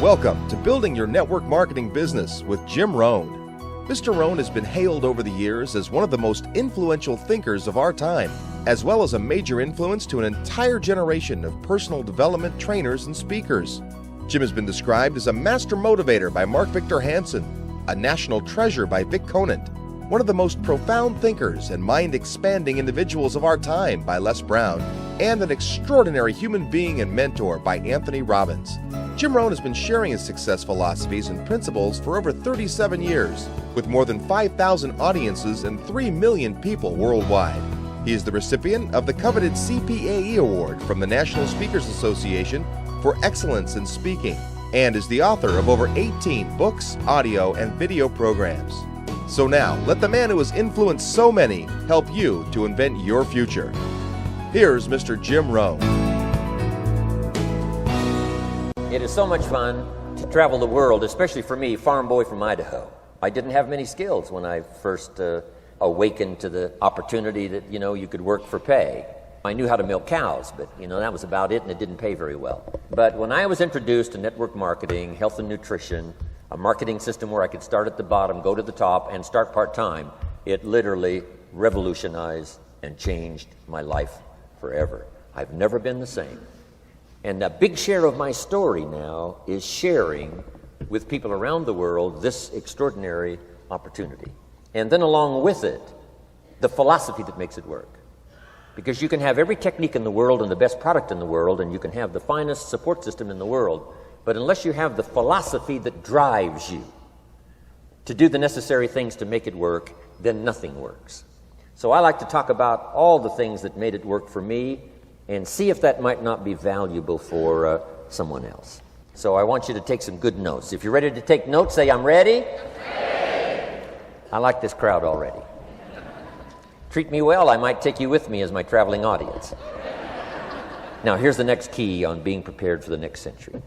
Welcome to Building Your Network Marketing Business with Jim Rohn. Mr. Rohn has been hailed over the years as one of the most influential thinkers of our time, as well as a major influence to an entire generation of personal development trainers and speakers. Jim has been described as a master motivator by Mark Victor Hansen, a national treasure by Vic Conant, one of the most profound thinkers and mind-expanding individuals of our time by Les Brown, and an extraordinary human being and mentor by Anthony Robbins. Jim Rohn has been sharing his success philosophies and principles for over 37 years, with more than 5,000 audiences and 3 million people worldwide. He is the recipient of the coveted CPAE Award from the National Speakers Association for excellence in speaking, and is the author of over 18 books, audio, and video programs. So now, let the man who has influenced so many help you to invent your future. Here's Mr. Jim Rohn. It is so much fun to travel the world, especially for me, farm boy from Idaho. I didn't have many skills when I first awakened to the opportunity that, you could work for pay. I knew how to milk cows, but, that was about it, and it didn't pay very well. But when I was introduced to network marketing, health and nutrition, a marketing system where I could start at the bottom, go to the top, and start part-time, it literally revolutionized and changed my life forever. I've never been the same. And a big share of my story now is sharing with people around the world this extraordinary opportunity. And then along with it, the philosophy that makes it work. Because you can have every technique in the world and the best product in the world, and you can have the finest support system in the world, but unless you have the philosophy that drives you to do the necessary things to make it work, then nothing works. So I like to talk about all the things that made it work for me and see if that might not be valuable for someone else. So I want you to take some good notes. If you're ready to take notes, say, "I'm ready." Ready. I like this crowd already. Treat me well, I might take you with me as my traveling audience. Now, here's the next key on being prepared for the next century,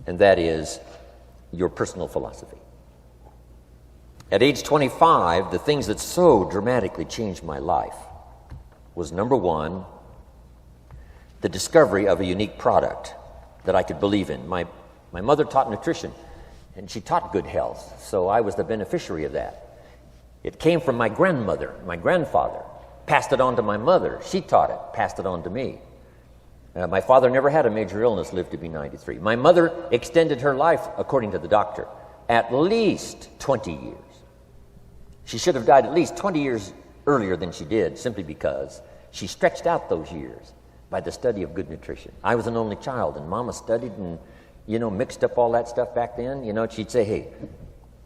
and that is your personal philosophy. At age 25, the things that so dramatically changed my life was, number one, the discovery of a unique product that I could believe in. My mother taught nutrition, and she taught good health, so I was the beneficiary of that. It came from my grandmother, my grandfather, passed it on to my mother. She taught it, passed it on to me. My father never had a major illness, lived to be 93. My mother extended her life, according to the doctor, at least 20 years. She should have died at least 20 years earlier than she did, simply because she stretched out those years by the study of good nutrition. I was an only child, and Mama studied and, mixed up all that stuff back then. She'd say, "Hey,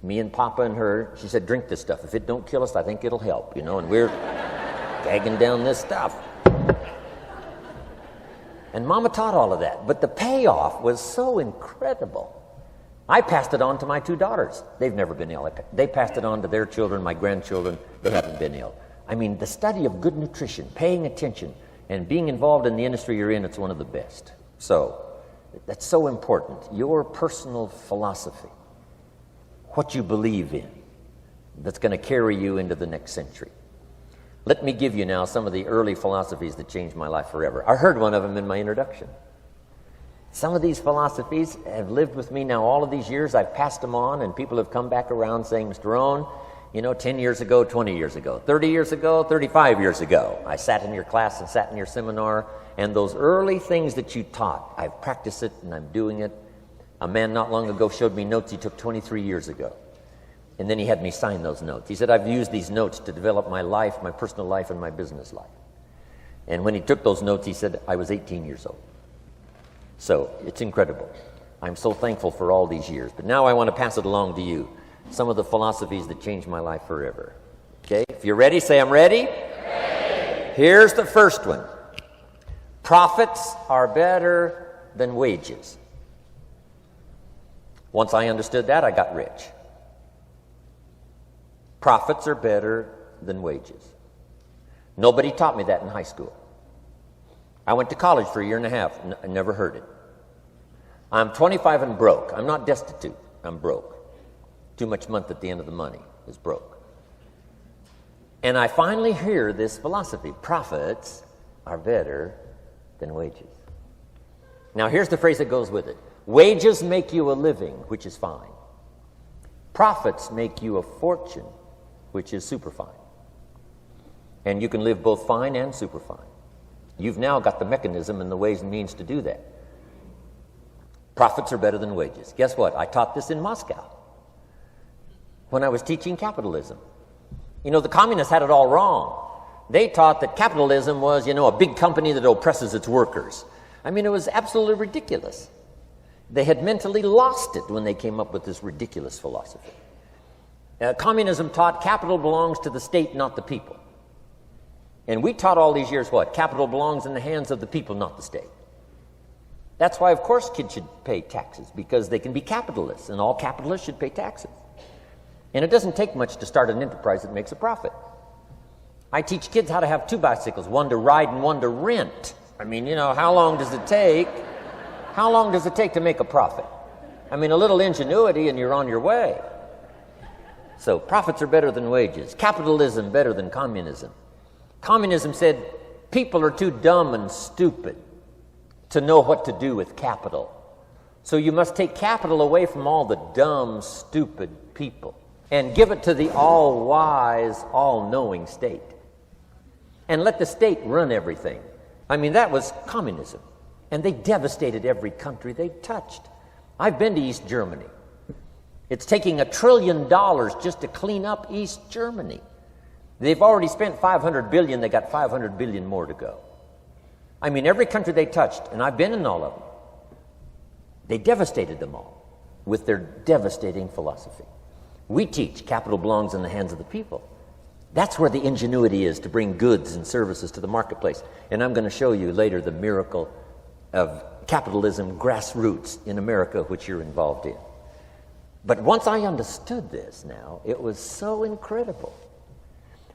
me and Papa and her," she said, "drink this stuff. If it don't kill us, I think it'll help," and we're gagging down this stuff. And Mama taught all of that, but the payoff was so incredible. I passed it on to my 2 daughters. They've never been ill. They passed it on to their children, my grandchildren. They haven't been ill. I mean, the study of good nutrition, paying attention, and being involved in the industry you're in, it's one of the best. So, that's so important. Your personal philosophy, what you believe in, that's going to carry you into the next century. Let me give you now some of the early philosophies that changed my life forever. I heard one of them in my introduction. Some of these philosophies have lived with me now all of these years. I've passed them on, and people have come back around saying, "Mr. Rohn, 10 years ago, 20 years ago, 30 years ago, 35 years ago, I sat in your class and sat in your seminar, and those early things that you taught, I've practiced it and I'm doing it." A man not long ago showed me notes he took 23 years ago. And then he had me sign those notes. He said, "I've used these notes to develop my life, my personal life, and my business life." And when he took those notes, he said, I was 18 years old. So it's incredible. I'm so thankful for all these years. But now I want to pass it along to you. Some of the philosophies that changed my life forever. Okay? If you're ready, say, "I'm ready." Ready. Here's the first one. Profits are better than wages. Once I understood that, I got rich. Profits are better than wages. Nobody taught me that in high school. I went to college for a year and a half. I never heard it. I'm 25 and broke. I'm not destitute. I'm broke. Too much month at the end of the money is broke. And I finally hear this philosophy. Profits are better than wages. Now here's the phrase that goes with it. Wages make you a living, which is fine. Profits make you a fortune, which is super fine. And you can live both fine and super fine. You've now got the mechanism and the ways and means to do that. Profits are better than wages. Guess what? I taught this in Moscow when I was teaching capitalism. You know, the communists had it all wrong. They taught that capitalism was, a big company that oppresses its workers. I mean, it was absolutely ridiculous. They had mentally lost it when they came up with this ridiculous philosophy. Communism taught capital belongs to the state, not the people. And we taught all these years what? Capital belongs in the hands of the people, not the state. That's why, of course, kids should pay taxes, because they can be capitalists, and all capitalists should pay taxes. And it doesn't take much to start an enterprise that makes a profit. I teach kids how to have two bicycles, one to ride and one to rent. I mean, how long does it take? How long does it take to make a profit? I mean, a little ingenuity and you're on your way. So profits are better than wages. Capitalism better than communism. Communism said people are too dumb and stupid to know what to do with capital. So you must take capital away from all the dumb, stupid people and give it to the all-wise, all-knowing state. And let the state run everything. I mean, that was communism. And they devastated every country they touched. I've been to East Germany. It's taking $1 trillion just to clean up East Germany. They've already spent $500 billion. They got $500 billion more to go. I mean, every country they touched, and I've been in all of them, they devastated them all with their devastating philosophy. We teach capital belongs in the hands of the people. That's where the ingenuity is to bring goods and services to the marketplace. And I'm going to show you later the miracle of capitalism grassroots in America, which you're involved in. But once I understood this now, it was so incredible.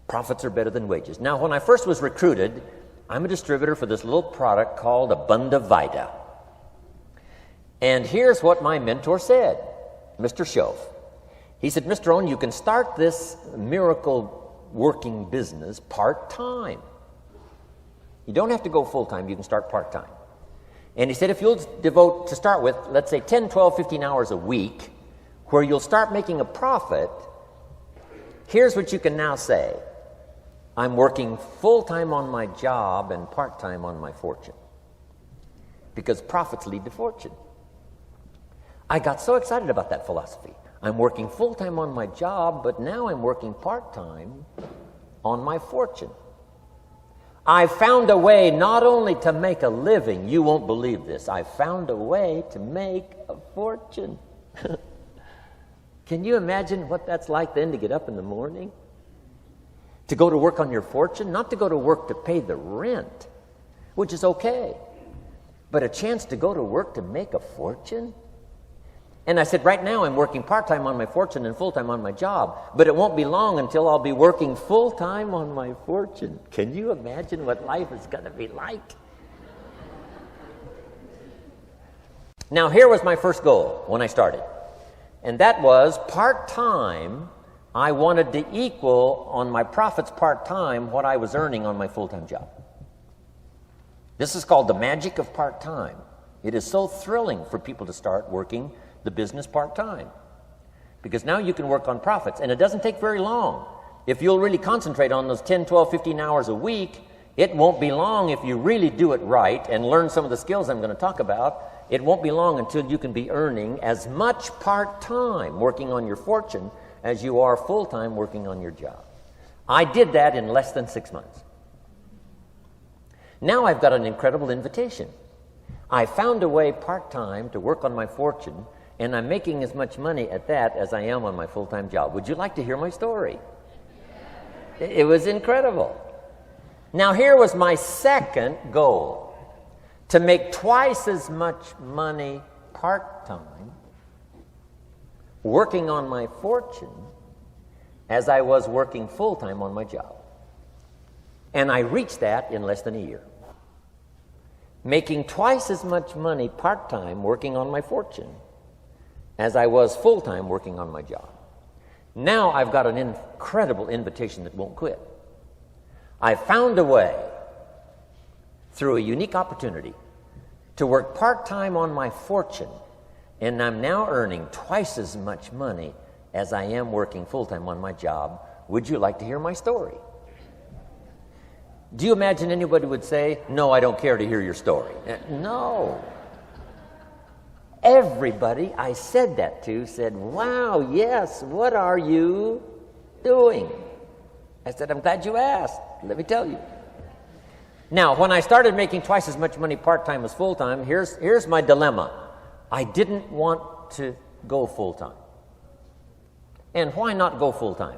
Profits are better than wages. Now, when I first was recruited, I'm a distributor for this little product called Abunda Vita. And here's what my mentor said, Mr. Schoaf. He said, Mr. Rohn, you can start this miracle working business part-time. You don't have to go full-time. You can start part-time. And he said, if you'll devote, to start with, let's say 10, 12, 15 hours a week, where you'll start making a profit, here's what you can now say. I'm working full-time on my job and part-time on my fortune. Because profits lead to fortune. I got so excited about that philosophy. I'm working full-time on my job, but now I'm working part-time on my fortune. I found a way not only to make a living, you won't believe this, I found a way to make a fortune. Can you imagine what that's like then to get up in the morning? To go to work on your fortune? Not to go to work to pay the rent, which is okay, but a chance to go to work to make a fortune? And I said, right now I'm working part-time on my fortune and full-time on my job, but it won't be long until I'll be working full-time on my fortune. Can you imagine what life is going to be like? Now, here was my first goal when I started, and that was part-time. I wanted to equal on my profits part-time what I was earning on my full-time job. This is called the magic of part-time. It is so thrilling for people to start working the business part-time, because now you can work on profits, and it doesn't take very long. If you'll really concentrate on those 10, 12, 15 hours a week, it won't be long if you really do it right and learn some of the skills I'm going to talk about. It won't be long until you can be earning as much part-time working on your fortune as you are full-time working on your job. I did that in less than 6 months. Now I've got an incredible invitation. I found a way part-time to work on my fortune, and I'm making as much money at that as I am on my full-time job. Would you like to hear my story? It was incredible. Now, here was my second goal, to make twice as much money part-time working on my fortune as I was working full-time on my job. And I reached that in less than a year. Making twice as much money part-time working on my fortune as I was full-time working on my job. Now I've got an incredible invitation that won't quit. I found a way, through a unique opportunity, to work part-time on my fortune And I'm now earning twice as much money as I am working full-time on my job. Would you like to hear my story? Do you imagine anybody would say, no, I don't care to hear your story? No. Everybody I said that to said, wow, yes, what are you doing? I said, I'm glad you asked. Let me tell you. Now, when I started making twice as much money part-time as full-time, here's my dilemma. I didn't want to go full-time. And why not go full-time?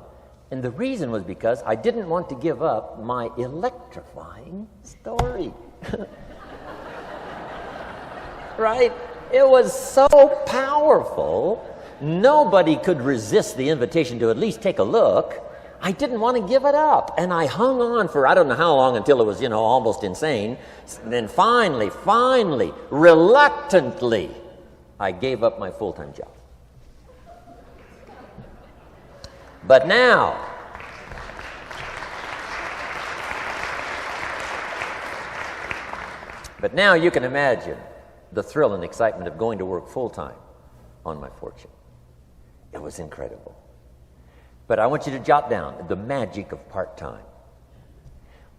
And the reason was because I didn't want to give up my electrifying story. Right? It was so powerful, nobody could resist the invitation to at least take a look. I didn't want to give it up. And I hung on for I don't know how long until it was, almost insane. And then finally, reluctantly, I gave up my full-time job. But now, you can imagine the thrill and excitement of going to work full-time on my fortune. It was incredible. But I want you to jot down the magic of part-time.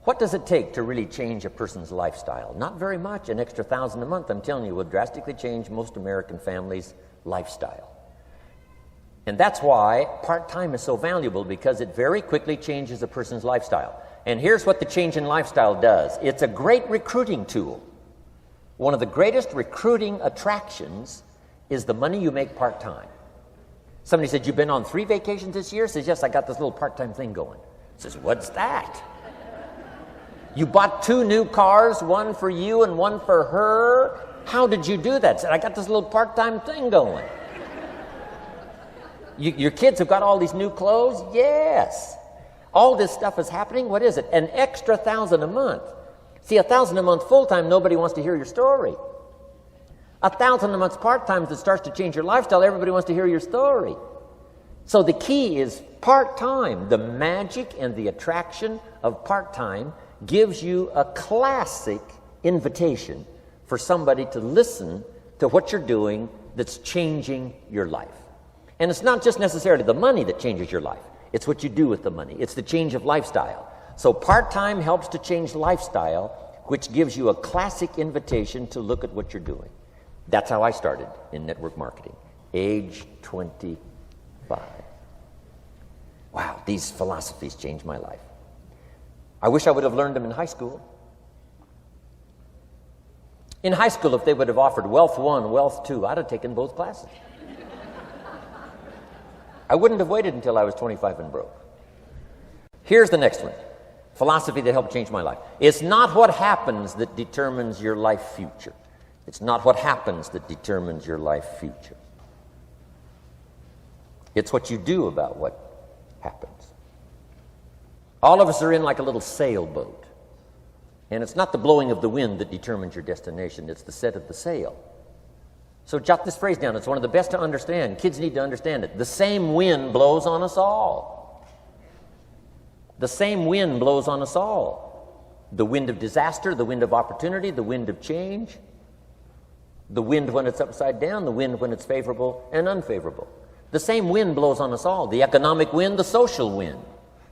What does it take to really change a person's lifestyle? Not very much. An extra $1,000 a month, I'm telling you, will drastically change most American families' lifestyle. And that's why part-time is so valuable, because it very quickly changes a person's lifestyle. And here's what the change in lifestyle does. It's a great recruiting tool. One of the greatest recruiting attractions is the money you make part-time. Somebody said, you've been on 3 vacations this year? Says, yes, I got this little part-time thing going. Says, what's that? You bought 2 new cars, one for you and one for her? How did you do that? Said, I got this little part-time thing going. Your kids have got all these new clothes? Yes. All this stuff is happening. What is it? An extra $1,000 a month. See, $1,000 a month full-time, nobody wants to hear your story. $1,000 a month part-time that starts to change your lifestyle, everybody wants to hear your story. So the key is part-time. The magic and the attraction of part-time gives you a classic invitation for somebody to listen to what you're doing that's changing your life. And it's not just necessarily the money that changes your life. It's what you do with the money. It's the change of lifestyle. So part-time helps to change lifestyle, which gives you a classic invitation to look at what you're doing. That's how I started in network marketing, age 25. Wow, these philosophies changed my life. I wish I would have learned them in high school. In high school, if they would have offered Wealth 1, Wealth 2, I'd have taken both classes. I wouldn't have waited until I was 25 and broke. Here's the next one. Philosophy that helped change my life. It's not what happens that determines your life future. It's not what happens that determines your life future. It's what you do about what happens. All of us are in like a little sailboat. And it's not the blowing of the wind that determines your destination. It's the set of the sail. So jot this phrase down. It's one of the best to understand. Kids need to understand it. The same wind blows on us all. The same wind blows on us all. The wind of disaster, the wind of opportunity, the wind of change. The wind when it's upside down, the wind when it's favorable and unfavorable. The same wind blows on us all. The economic wind, the social wind,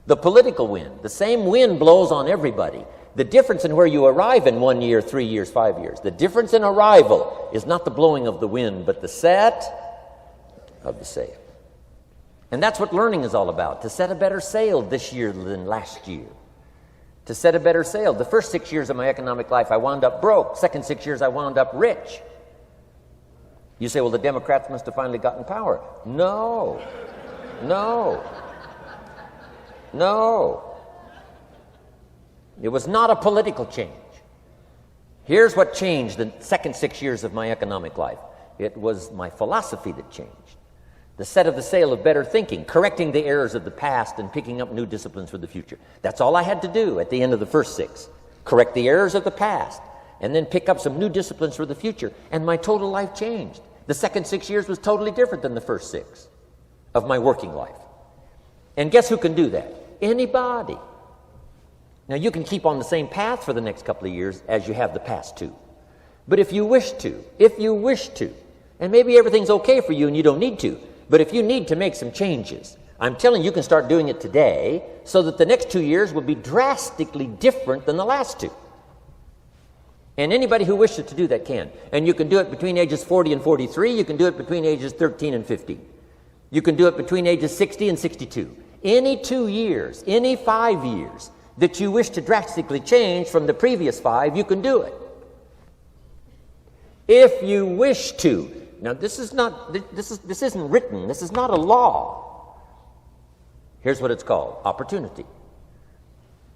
the political wind. The same wind blows on everybody. The difference in where you arrive in 1 year, 3 years, 5 years, the difference in arrival is not the blowing of the wind, but the set of the sail. And that's what learning is all about, to set a better sail this year than last year. To set a better sail. The first 6 years of my economic life, I wound up broke. Second 6 years, I wound up rich. You say, well, the Democrats must have finally gotten power. No. It was not a political change. Here's what changed the second 6 years of my economic life. It was my philosophy that changed. The set of the sail of better thinking, correcting the errors of the past and picking up new disciplines for the future. That's all I had to do at the end of the first 6. Correct the errors of the past and then pick up some new disciplines for the future. And my total life changed. The second 6 years was totally different than the first 6 of my working life. And guess who can do that? Anybody. Now, you can keep on the same path for the next couple of years as you have the past 2. But if you wish to, And maybe everything's okay for you and you don't need to. But if you need to make some changes, I'm telling you, you can start doing it today so that the next 2 years will be drastically different than the last 2. And anybody who wishes to do that can. And you can do it between ages 40 and 43. You can do it between ages 13 and 15. You can do it between ages 60 and 62. Any 2 years, any 5 years that you wish to drastically change from the previous 5, you can do it. If you wish to. Now, this isn't written. This is not a law. Here's what it's called: opportunity.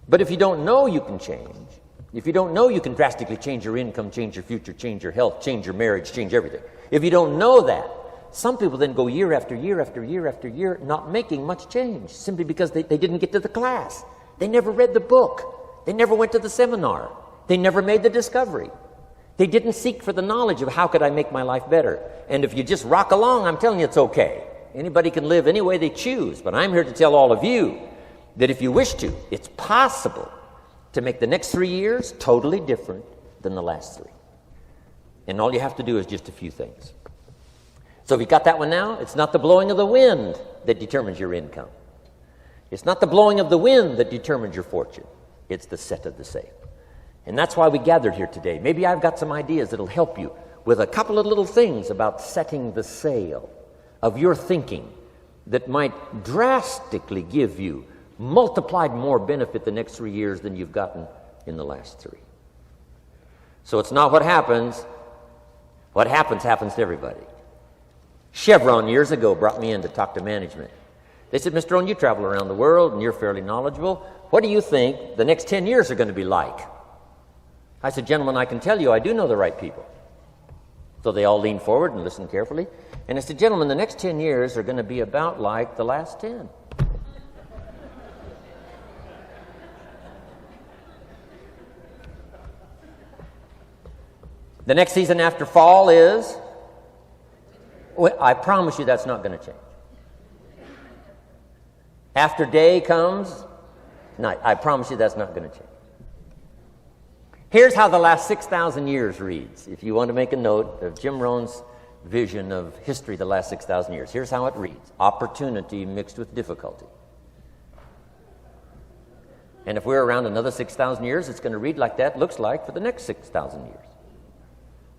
But if you don't know you can change, if you don't know you can drastically change your income, change your future, change your health, change your marriage, change everything, if you don't know that, some people then go year after year after year after year not making much change simply because they didn't get to the class. They never read the book. They never went to the seminar. They never made the discovery. They didn't seek for the knowledge of how could I make my life better. And if you just rock along, I'm telling you it's okay. Anybody can live any way they choose. But I'm here to tell all of you that if you wish to, it's possible to make the next 3 years totally different than the last 3. And all you have to do is just a few things. So if you got that one now, it's not the blowing of the wind that determines your income. It's not the blowing of the wind that determines your fortune. It's the set of the sail. And that's why we gathered here today. Maybe I've got some ideas that'll help you with a couple of little things about setting the sail of your thinking that might drastically give you multiplied more benefit the next 3 years than you've gotten in the last 3. So it's not what happens. What happens to everybody. Chevron years ago brought me in to talk to management. They said, Mr. Rohn, you travel around the world and you're fairly knowledgeable. What do you think the next 10 years are going to be like? I said, gentlemen, I can tell you I do know the right people. So they all leaned forward and listened carefully. And I said, gentlemen, the next 10 years are going to be about like the last 10. The next season after fall is, well, I promise you that's not going to change. After day comes night. I promise you that's not going to change. Here's how the last 6,000 years reads. If you want to make a note of Jim Rohn's vision of history the last 6,000 years, here's how it reads. Opportunity mixed with difficulty. And if we're around another 6,000 years, it's going to read like that looks like for the next 6,000 years.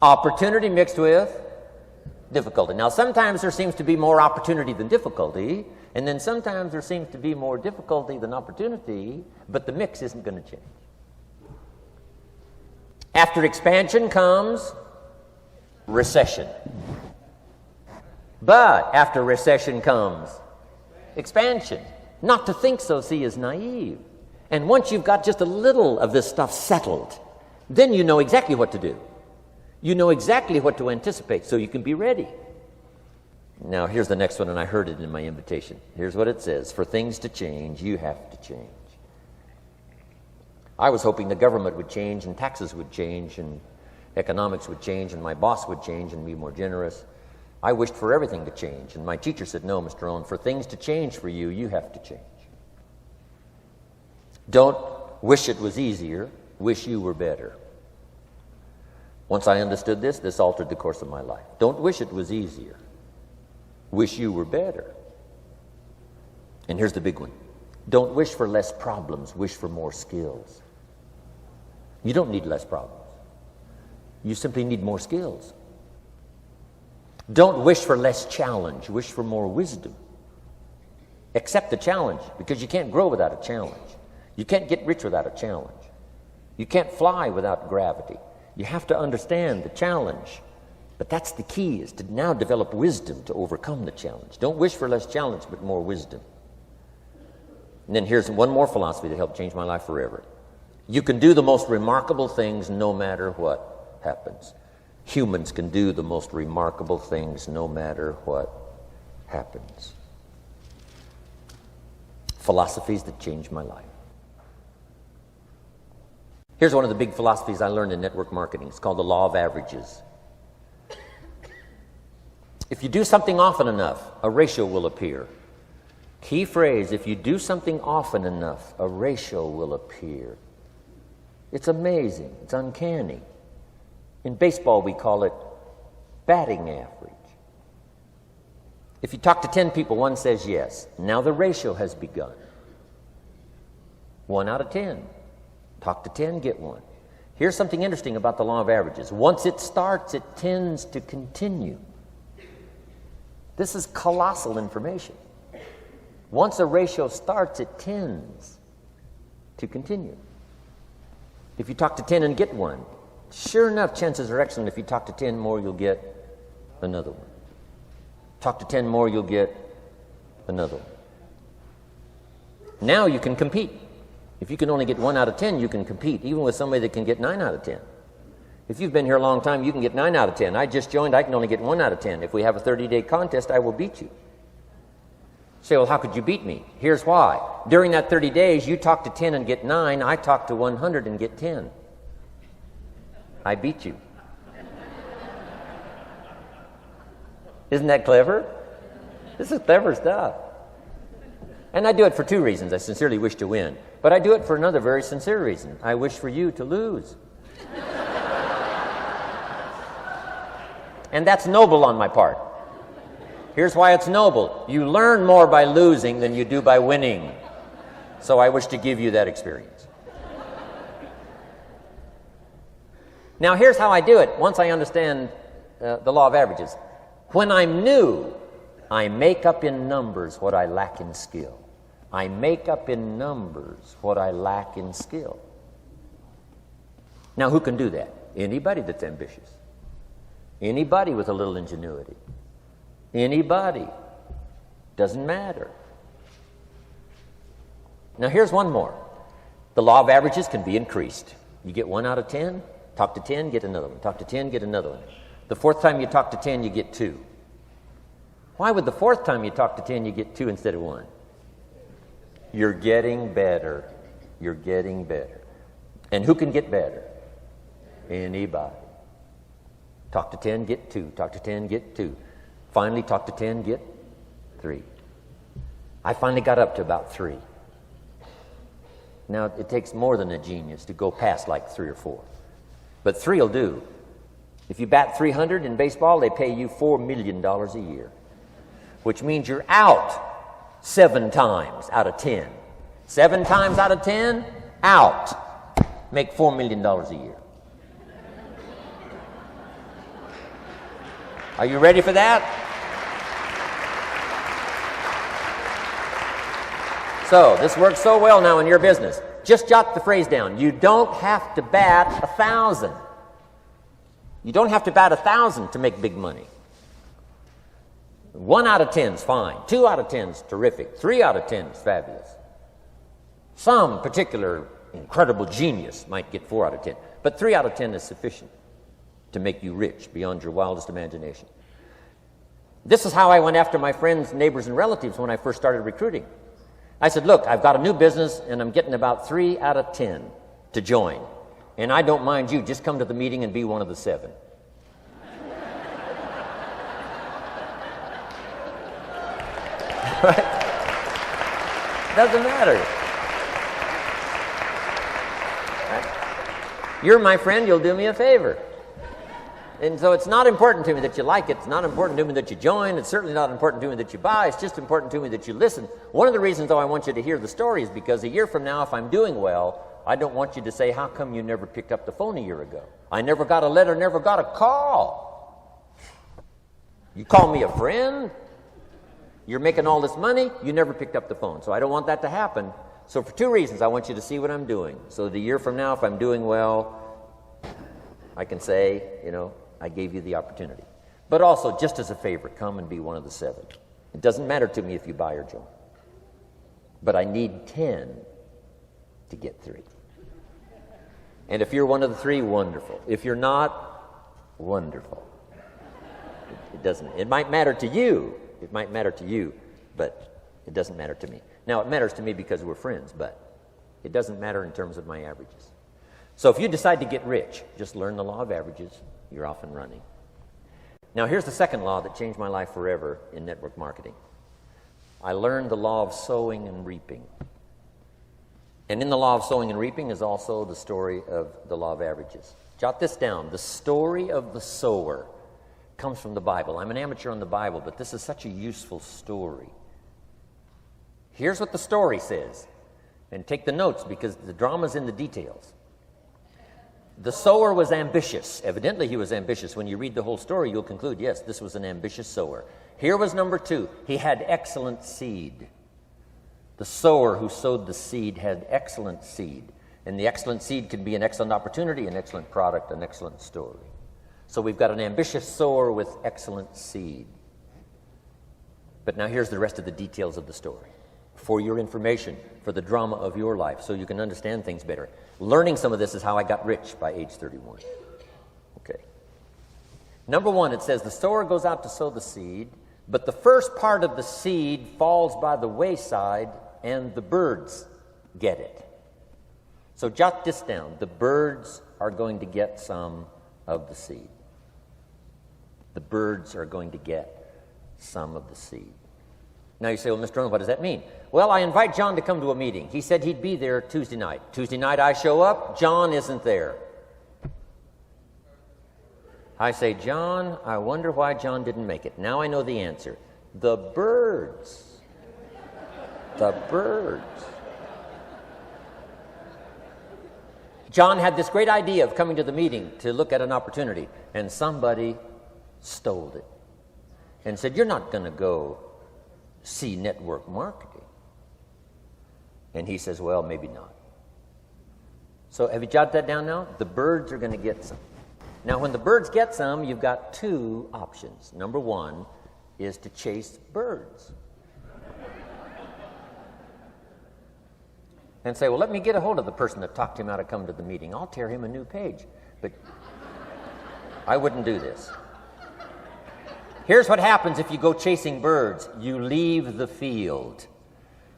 Opportunity mixed with difficulty. Now, sometimes there seems to be more opportunity than difficulty, and then sometimes there seems to be more difficulty than opportunity, but the mix isn't going to change. After expansion comes recession. But after recession comes expansion. Not to think so, see, is naive. And once you've got just a little of this stuff settled, then you know exactly what to do. You know exactly what to anticipate, so you can be ready. Now, here's the next one, and I heard it in my invitation. Here's what it says. For things to change, you have to change. I was hoping the government would change, and taxes would change, and economics would change, and my boss would change and be more generous. I wished for everything to change, and my teacher said, no, Mr. Rohn, for things to change for you, you have to change. Don't wish it was easier, wish you were better. Once I understood this altered the course of my life. Don't wish it was easier, wish you were better. And here's the big one. Don't wish for less problems, wish for more skills. You don't need less problems. You simply need more skills. Don't wish for less challenge, wish for more wisdom. Accept the challenge, because you can't grow without a challenge. You can't get rich without a challenge. You can't fly without gravity. You have to understand the challenge. But that's the key, is to now develop wisdom to overcome the challenge. Don't wish for less challenge, but more wisdom. And then here's one more philosophy that helped change my life forever. You can do the most remarkable things no matter what happens. Humans can do the most remarkable things no matter what happens. Philosophies that changed my life. Here's one of the big philosophies I learned in network marketing. It's called the law of averages. If you do something often enough, a ratio will appear. Key phrase, if you do something often enough, a ratio will appear. It's amazing. It's uncanny. In baseball, we call it batting average. If you talk to 10 people, one says yes. Now the ratio has begun. 1 out of 10. Talk to 10, get 1. Here's something interesting about the law of averages. Once it starts, it tends to continue. This is colossal information. Once a ratio starts, it tends to continue. If you talk to 10 and get 1, sure enough, chances are excellent. If you talk to 10 more, you'll get another one. Talk to 10 more, you'll get another one. Now you can compete. If you can only get 1 out of 10, you can compete, even with somebody that can get 9 out of 10. If you've been here a long time, you can get 9 out of 10. I just joined, I can only get 1 out of 10. If we have a 30-day contest, I will beat you. Say, well, how could you beat me? Here's why. During that 30 days, you talk to 10 and get 9. I talk to 100 and get 10. I beat you. Isn't that clever? This is clever stuff. And I do it for 2 reasons. I sincerely wish to win. But I do it for another very sincere reason. I wish for you to lose. And that's noble on my part. Here's why it's noble. You learn more by losing than you do by winning. So I wish to give you that experience. Now here's how I do it once I understand the law of averages. When I'm new, I make up in numbers what I lack in skill. I make up in numbers what I lack in skill. Now who can do that? Anybody that's ambitious. Anybody with a little ingenuity. Anybody. Doesn't matter. Now here's one more. The law of averages can be increased. You get 1 out of 10, talk to 10, get another one. Talk to 10, get another one. The 4th time you talk to 10, you get 2. Why would the 4th time you talk to 10, you get 2 instead of 1? You're getting better. You're getting better. And who can get better? Anybody. Talk to 10, get 2. Talk to 10, get 2. Finally, talk to 10, get 3. I finally got up to about 3. Now, it takes more than a genius to go past like 3 or 4. But 3 will do. If you bat 300 in baseball, they pay you $4 million a year, which means you're out 7 times out of 10. 7 times out of 10, out. Make $4 million a year. Are you ready for that? So, this works so well now in your business. Just jot the phrase down. You don't have to bat 1,000. You don't have to bat 1,000 to make big money. 1 out of 10 is fine. 2 out of 10 is terrific. 3 out of 10 is fabulous. Some particular incredible genius might get 4 out of 10. But 3 out of 10 is sufficient to make you rich beyond your wildest imagination. This is how I went after my friends, neighbors, and relatives when I first started recruiting. I said, look, I've got a new business, and I'm getting about 3 out of 10 to join. And I don't mind you. Just come to the meeting and be one of the 7. Right? Doesn't matter. Right? You're my friend. You'll do me a favor. And so it's not important to me that you like it. It's not important to me that you join. It's certainly not important to me that you buy. It's just important to me that you listen. One of the reasons, though, I want you to hear the story is because a year from now, if I'm doing well, I don't want you to say, how come you never picked up the phone a year ago? I never got a letter, never got a call. You call me a friend? You're making all this money? You never picked up the phone. So I don't want that to happen. So for 2 reasons, I want you to see what I'm doing. So that a year from now, if I'm doing well, I can say, I gave you the opportunity. But also, just as a favor, come and be one of the 7. It doesn't matter to me if you buy or join. But I need 10 to get 3. And if you're one of the 3, wonderful. If you're not, wonderful. It doesn't. It might matter to you. It might matter to you, but it doesn't matter to me. Now, it matters to me because we're friends, but it doesn't matter in terms of my averages. So if you decide to get rich, just learn the law of averages. You're off and running. Now, here's the second law that changed my life forever in network marketing. I learned the law of sowing and reaping. And in the law of sowing and reaping is also the story of the law of averages. Jot this down. The story of the sower comes from the Bible. I'm an amateur on the Bible, but this is such a useful story. Here's what the story says. And take the notes because the drama's in the details. The sower was ambitious. Evidently, he was ambitious. When you read the whole story, you'll conclude, yes, this was an ambitious sower. Here was number 2. He had excellent seed. The sower who sowed the seed had excellent seed. And the excellent seed can be an excellent opportunity, an excellent product, an excellent story. So we've got an ambitious sower with excellent seed. But now here's the rest of the details of the story. For your information, for the drama of your life, so you can understand things better. Learning some of this is how I got rich by age 31. Okay. Number 1, it says the sower goes out to sow the seed, but the first part of the seed falls by the wayside and the birds get it. So jot this down. The birds are going to get some of the seed. The birds are going to get some of the seed. Now you say, well, Mr. Rohn, what does that mean? Well, I invite John to come to a meeting. He said he'd be there Tuesday night. Tuesday night I show up, John isn't there. I say, John, I wonder why John didn't make it. Now I know the answer. The birds. The birds. John had this great idea of coming to the meeting to look at an opportunity, and somebody stole it and said, you're not going to go see network marketing. And he says, well, maybe not. So have you jotted that down now? The birds are going to get some. Now, when the birds get some, you've got 2 options. Number 1 is to chase birds. And say, well, let me get a hold of the person that talked him out of coming to the meeting. I'll tear him a new page. But I wouldn't do this. Here's what happens if you go chasing birds. You leave the field.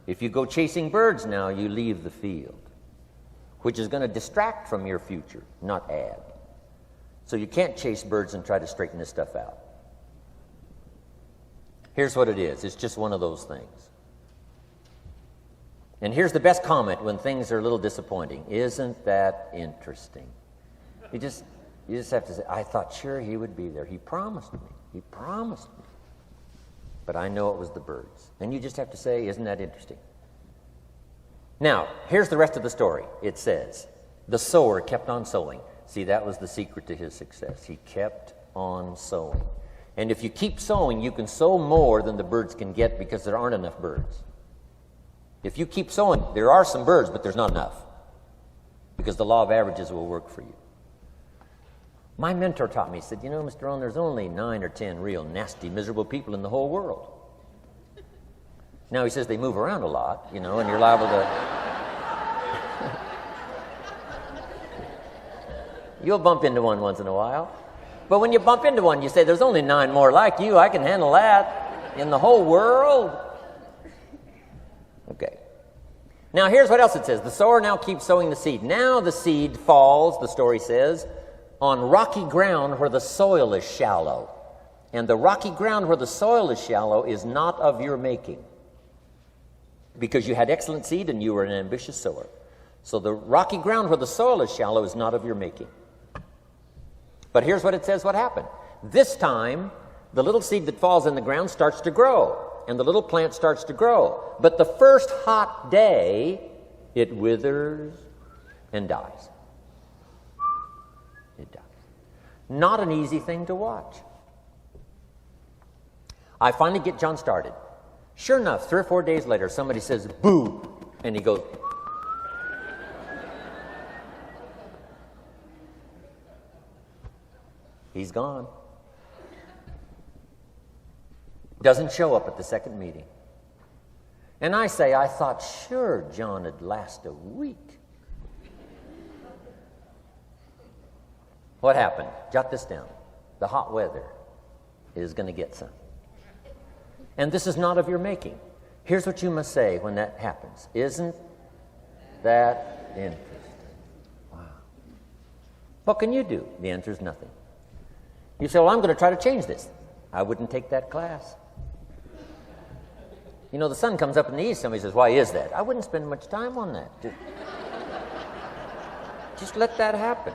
If you go chasing birds now, you leave the field, which is going to distract from your future, not add. So you can't chase birds and try to straighten this stuff out. Here's what it is. It's just one of those things. And here's the best comment when things are a little disappointing. Isn't that interesting? You just have to say, I thought sure he would be there. He promised me. He promised me. But I know it was the birds. And you just have to say, isn't that interesting? Now, here's the rest of the story. It says, the sower kept on sowing. See, that was the secret to his success. He kept on sowing. And if you keep sowing, you can sow more than the birds can get because there aren't enough birds. If you keep sowing, there are some birds, but there's not enough because the law of averages will work for you. My mentor taught me, he said, you know, Mr. Rohn, there's only 9 or 10 real nasty, miserable people in the whole world. Now, he says they move around a lot, you know, and you're liable to... You'll bump into one once in a while. But when you bump into one, you say, there's only 9 more like you. I can handle that in the whole world. Okay. Now, here's what else it says. The sower now keeps sowing the seed. Now the seed falls, the story says, on rocky ground where the soil is shallow. And the rocky ground where the soil is shallow is not of your making, because you had excellent seed and you were an ambitious sower. So the rocky ground where the soil is shallow is not of your making. But here's what it says what happened. This time, the little seed that falls in the ground starts to grow, and the little plant starts to grow. But the first hot day, it withers and dies. It dies. Not an easy thing to watch. I finally get John started. Sure enough, 3 or 4 days later, somebody says, boo, and he goes, he's gone. Doesn't show up at the second meeting. And I say, I thought sure John would last a week. What happened? Jot this down. The hot weather is going to get some. And this is not of your making. Here's what you must say when that happens. Isn't that interesting? Wow. What can you do? The answer is nothing. You say, well, I'm going to try to change this. I wouldn't take that class. You know, the sun comes up in the east. Somebody says, why is that? I wouldn't spend much time on that. Just let that happen.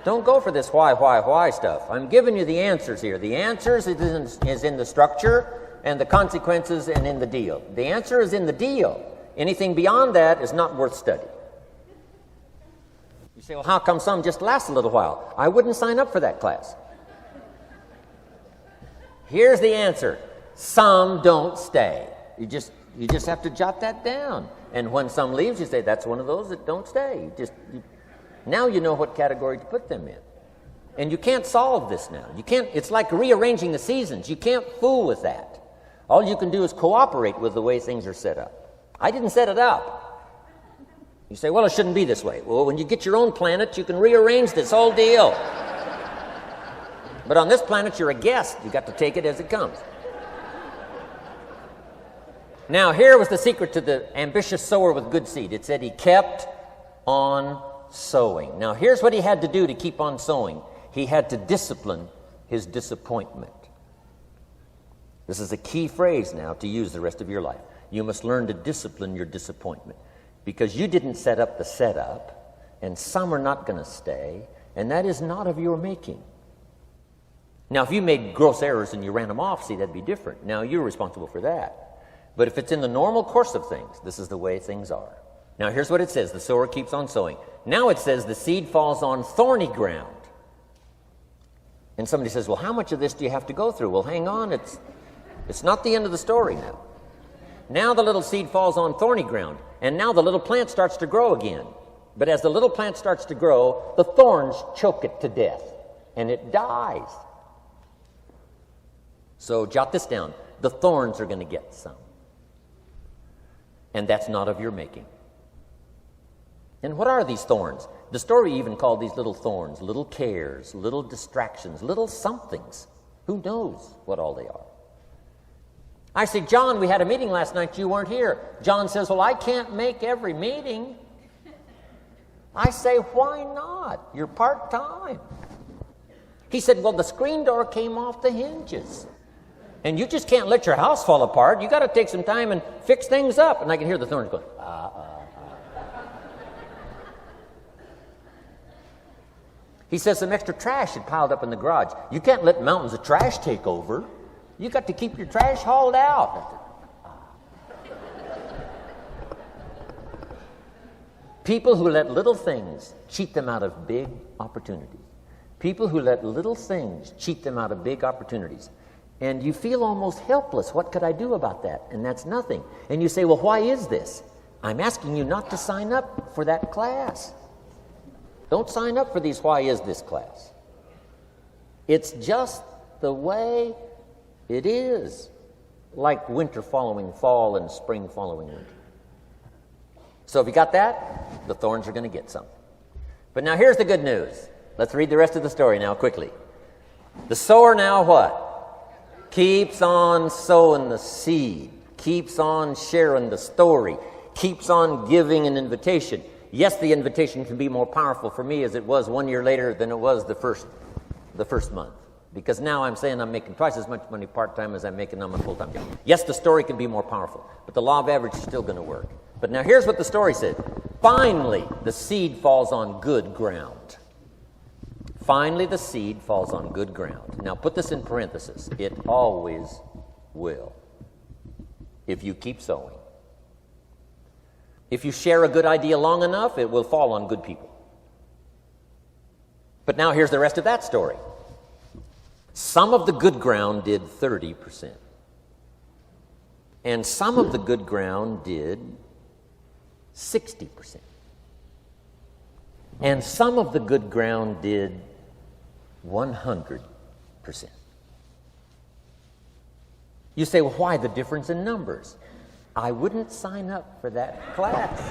Don't go for this why stuff. I'm giving you the answers here. The answers is in the structure, and the consequences and in the deal. The answer is in the deal. Anything beyond that is not worth study. You say, well, how come some just last a little while? I wouldn't sign up for that class. Here's the answer. Some don't stay. You just have to jot that down. And when some leaves, you say, that's one of those that don't stay. Now you know what category to put them in. And you can't solve this now. It's like rearranging the seasons. You can't fool with that. All you can do is cooperate with the way things are set up. I didn't set it up. You say, well, it shouldn't be this way. Well, when you get your own planet, you can rearrange this whole deal. But on this planet, you're a guest. You got to take it as it comes. Now, here was the secret to the ambitious sower with good seed. It said he kept on sowing. Now, here's what he had to do to keep on sowing. He had to discipline his disappointment. This is a key phrase now to use the rest of your life. You must learn to discipline your disappointment, because you didn't set up the setup, and some are not going to stay, and that is not of your making. Now, if you made gross errors and you ran them off, see, that'd be different. Now, you're responsible for that. But if it's in the normal course of things, this is the way things are. Now, here's what it says. The sower keeps on sowing. Now it says the seed falls on thorny ground. And somebody says, well, how much of this do you have to go through? Well, hang on. It's not the end of the story now. Now the little seed falls on thorny ground. And now the little plant starts to grow again. But as the little plant starts to grow, the thorns choke it to death. And it dies. So jot this down. The thorns are going to get some. And that's not of your making. And what are these thorns? The story even called these little thorns, little cares, little distractions, little somethings. Who knows what all they are? I say, John, we had a meeting last night. You weren't here. John says, well, I can't make every meeting. I say, why not? You're part-time. He said, well, the screen door came off the hinges. And you just can't let your house fall apart. You got to take some time and fix things up. And I can hear the thorns going, He says some extra trash had piled up in the garage. You can't let mountains of trash take over. You got to keep your trash hauled out. People who let little things cheat them out of big opportunities. People who let little things cheat them out of big opportunities. And you feel almost helpless. What could I do about that? And that's nothing. And you say, well, why is this? I'm asking you not to sign up for that class. Don't sign up for these why is this class. It's just the way it is. Like winter following fall and spring following winter. So if you got that, the thorns are going to get some. But now here's the good news. Let's read the rest of the story now quickly. The sower now what? Keeps on sowing the seed, keeps on sharing the story, keeps on giving an invitation. Yes, the invitation can be more powerful for me as it was 1 year later than it was the first month. Because now I'm saying I'm making twice as much money part-time as I'm making on my full-time job. Yes, the story can be more powerful, but the law of average is still going to work. But now here's what the story said. Finally, the seed falls on good ground. Finally, the seed falls on good ground. Now, put this in parentheses. It always will, if you keep sowing. If you share a good idea long enough, it will fall on good people. But now here's the rest of that story. Some of the good ground did 30%. And some of the good ground did 60%. And some of the good ground did 100%. You say, well, why the difference in numbers? I wouldn't sign up for that class.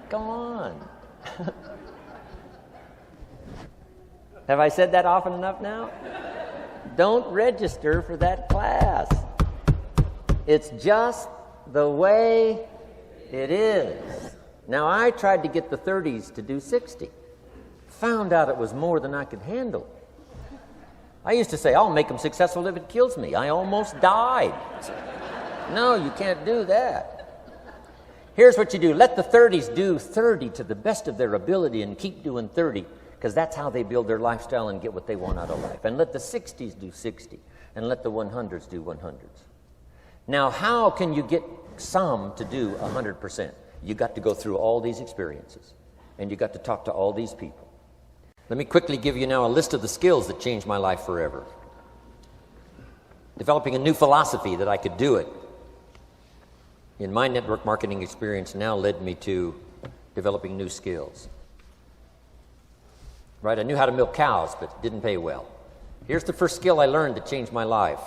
Come on. Have I said that often enough now? Don't register for that class. It's just the way it is. Now, I tried to get the 30s to do 60. Found out it was more than I could handle. I used to say, I'll make them successful if it kills me. I almost died. No, you can't do that. Here's what you do. Let the 30s do 30 to the best of their ability and keep doing 30. because that's how they build their lifestyle and get what they want out of life. And let the 60s do 60, and let the 100s do 100s. Now, how can you get some to do 100%? You got to go through all these experiences, and you got to talk to all these people. Let me quickly give you now a list of the skills that changed my life forever. Developing a new philosophy that I could do it in my network marketing experience now led me to developing new skills. Right? I knew how to milk cows, but it didn't pay well. Here's the first skill I learned that changed my life: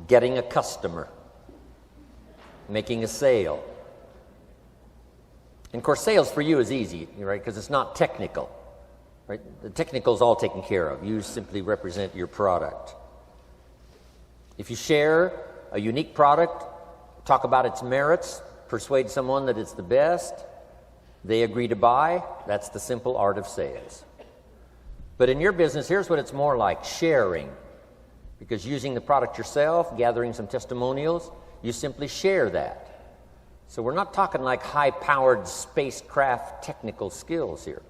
getting a customer, making a sale. And of course, sales for you is easy, right? Because it's not technical. Right? The technical is all taken care of. You simply represent your product. If you share a unique product, talk about its merits, persuade someone that it's the best, they agree to buy, that's the simple art of sales. But in your business, here's what it's more like: sharing. Because using the product yourself, gathering some testimonials, you simply share that. So we're not talking like high-powered spacecraft technical skills here.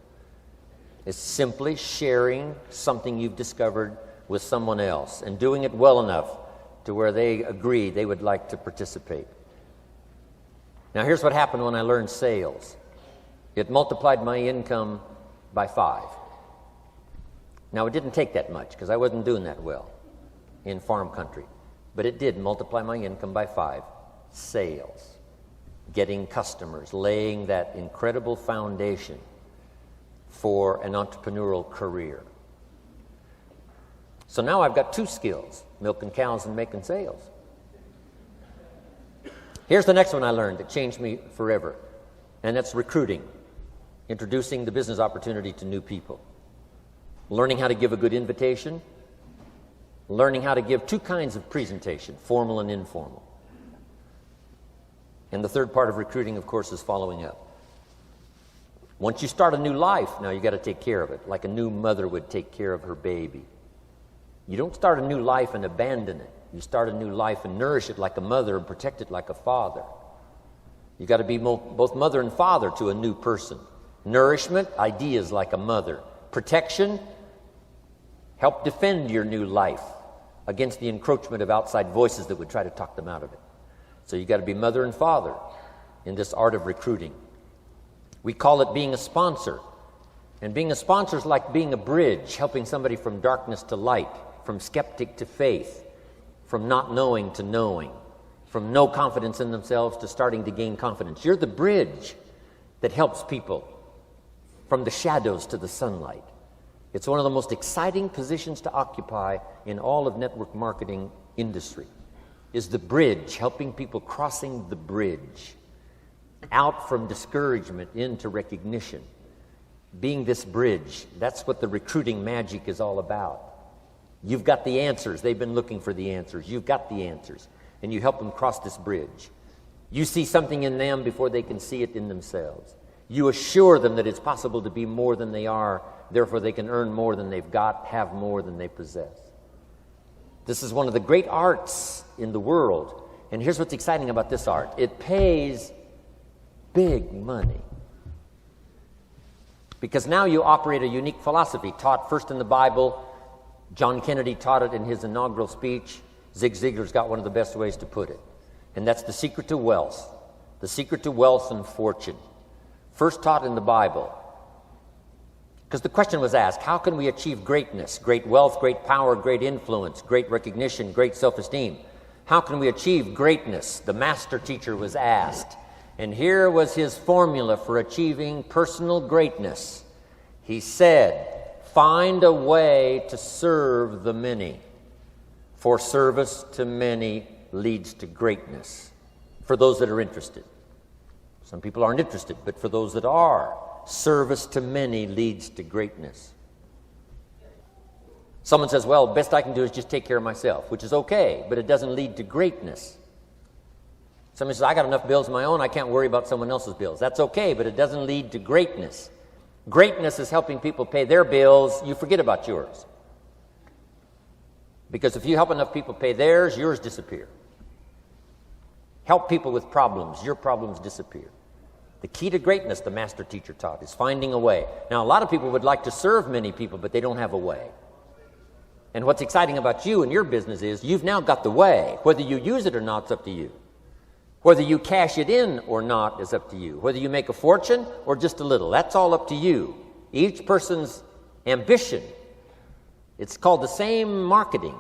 It's simply sharing something you've discovered with someone else and doing it well enough to where they agree they would like to participate. Now, here's what happened when I learned sales. It multiplied my income by 5. Now, it didn't take that much because I wasn't doing that well in farm country, but it did multiply my income by 5. Sales, getting customers, laying that incredible foundation for an entrepreneurial career. So now I've got 2 skills: milking cows and making sales. Here's the next one I learned that changed me forever, and that's recruiting, introducing the business opportunity to new people, learning how to give a good invitation, learning how to give 2 kinds of presentation, formal and informal. And the third part of recruiting, of course, is following up. Once you start a new life, now you got to take care of it, like a new mother would take care of her baby. You don't start a new life and abandon it. You start a new life and nourish it like a mother and protect it like a father. You got to be both mother and father to a new person. Nourishment, ideas like a mother. Protection, help defend your new life against the encroachment of outside voices that would try to talk them out of it. So you got to be mother and father in this art of recruiting. We call it being a sponsor. And being a sponsor is like being a bridge, helping somebody from darkness to light, from skeptic to faith, from not knowing to knowing, from no confidence in themselves to starting to gain confidence. You're the bridge that helps people from the shadows to the sunlight. It's one of the most exciting positions to occupy in all of network marketing industry, is the bridge, helping people crossing the bridge out from discouragement into recognition. Being this bridge, that's what the recruiting magic is all about. You've got the answers. They've been looking for the answers. You've got the answers, and you help them cross this bridge. You see something in them before they can see it in themselves. You assure them that it's possible to be more than they are, therefore they can earn more than they've got, have more than they possess. This is one of the great arts in the world, and here's what's exciting about this art. It pays big money. Because now you operate a unique philosophy taught first in the Bible. John Kennedy taught it in his inaugural speech. Zig Ziglar's got one of the best ways to put it. And that's the secret to wealth. The secret to wealth and fortune. First taught in the Bible. Because the question was asked, how can we achieve greatness, great wealth, great power, great influence, great recognition, great self-esteem? How can we achieve greatness? The master teacher was asked. And here was his formula for achieving personal greatness. He said, find a way to serve the many, for service to many leads to greatness. For those that are interested. Some people aren't interested, but for those that are, service to many leads to greatness. Someone says, well, best I can do is just take care of myself, which is okay, but it doesn't lead to greatness. Somebody says, I got enough bills of my own, I can't worry about someone else's bills. That's okay, but it doesn't lead to greatness. Greatness is helping people pay their bills, you forget about yours. Because if you help enough people pay theirs, yours disappear. Help people with problems, your problems disappear. The key to greatness, the master teacher taught, is finding a way. Now, a lot of people would like to serve many people, but they don't have a way. And what's exciting about you and your business is you've now got the way. Whether you use it or not, it's up to you. Whether you cash it in or not is up to you. Whether you make a fortune or just a little, that's all up to you. Each person's ambition, it's called the same marketing,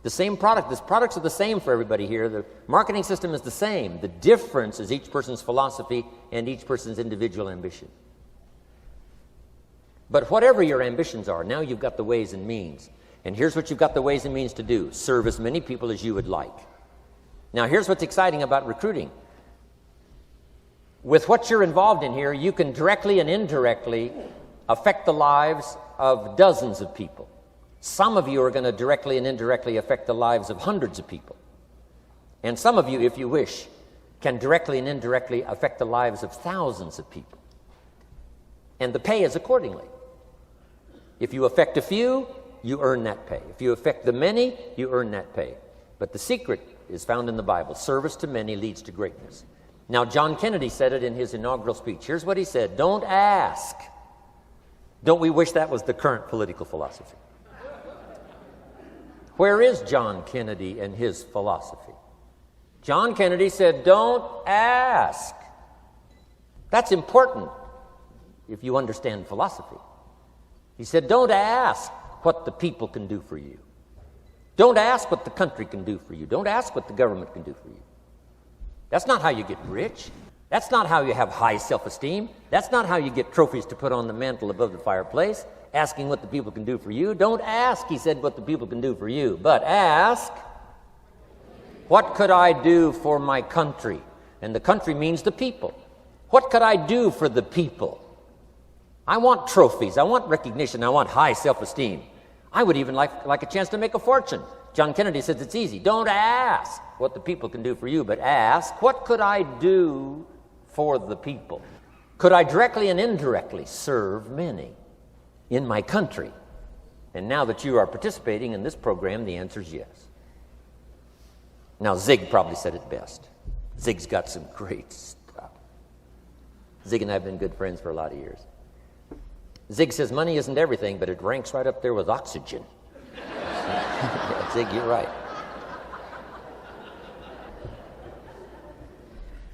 the same product. The products are the same for everybody here. The marketing system is the same. The difference is each person's philosophy and each person's individual ambition. But whatever your ambitions are, now you've got the ways and means. And here's what you've got the ways and means to do. Serve as many people as you would like. Now, here's what's exciting about recruiting. With what you're involved in here, you can directly and indirectly affect the lives of dozens of people. Some of you are going to directly and indirectly affect the lives of hundreds of people. And some of you, if you wish, can directly and indirectly affect the lives of thousands of people. And the pay is accordingly. If you affect a few, you earn that pay. If you affect the many, you earn that pay. But the secret is found in the Bible. Service to many leads to greatness. Now, John Kennedy said it in his inaugural speech. Here's what he said: don't ask. Don't we wish that was the current political philosophy? Where is John Kennedy and his philosophy? John Kennedy said, don't ask. That's important if you understand philosophy. He said, don't ask what the people can do for you. Don't ask what the country can do for you. Don't ask what the government can do for you. That's not how you get rich. That's not how you have high self-esteem. That's not how you get trophies to put on the mantle above the fireplace, asking what the people can do for you. Don't ask, he said, what the people can do for you, but ask, what could I do for my country? And the country means the people. What could I do for the people? I want trophies. I want recognition. I want high self-esteem. I would even like a chance to make a fortune. John Kennedy says it's easy. Don't ask what the people can do for you, but ask, what could I do for the people? Could I directly and indirectly serve many in my country? And now that you are participating in this program, the answer is yes. Now, Zig probably said it best. Zig's got some great stuff. Zig and I have been good friends for a lot of years. Zig says money isn't everything, but it ranks right up there with oxygen. Yeah, Zig, you're right.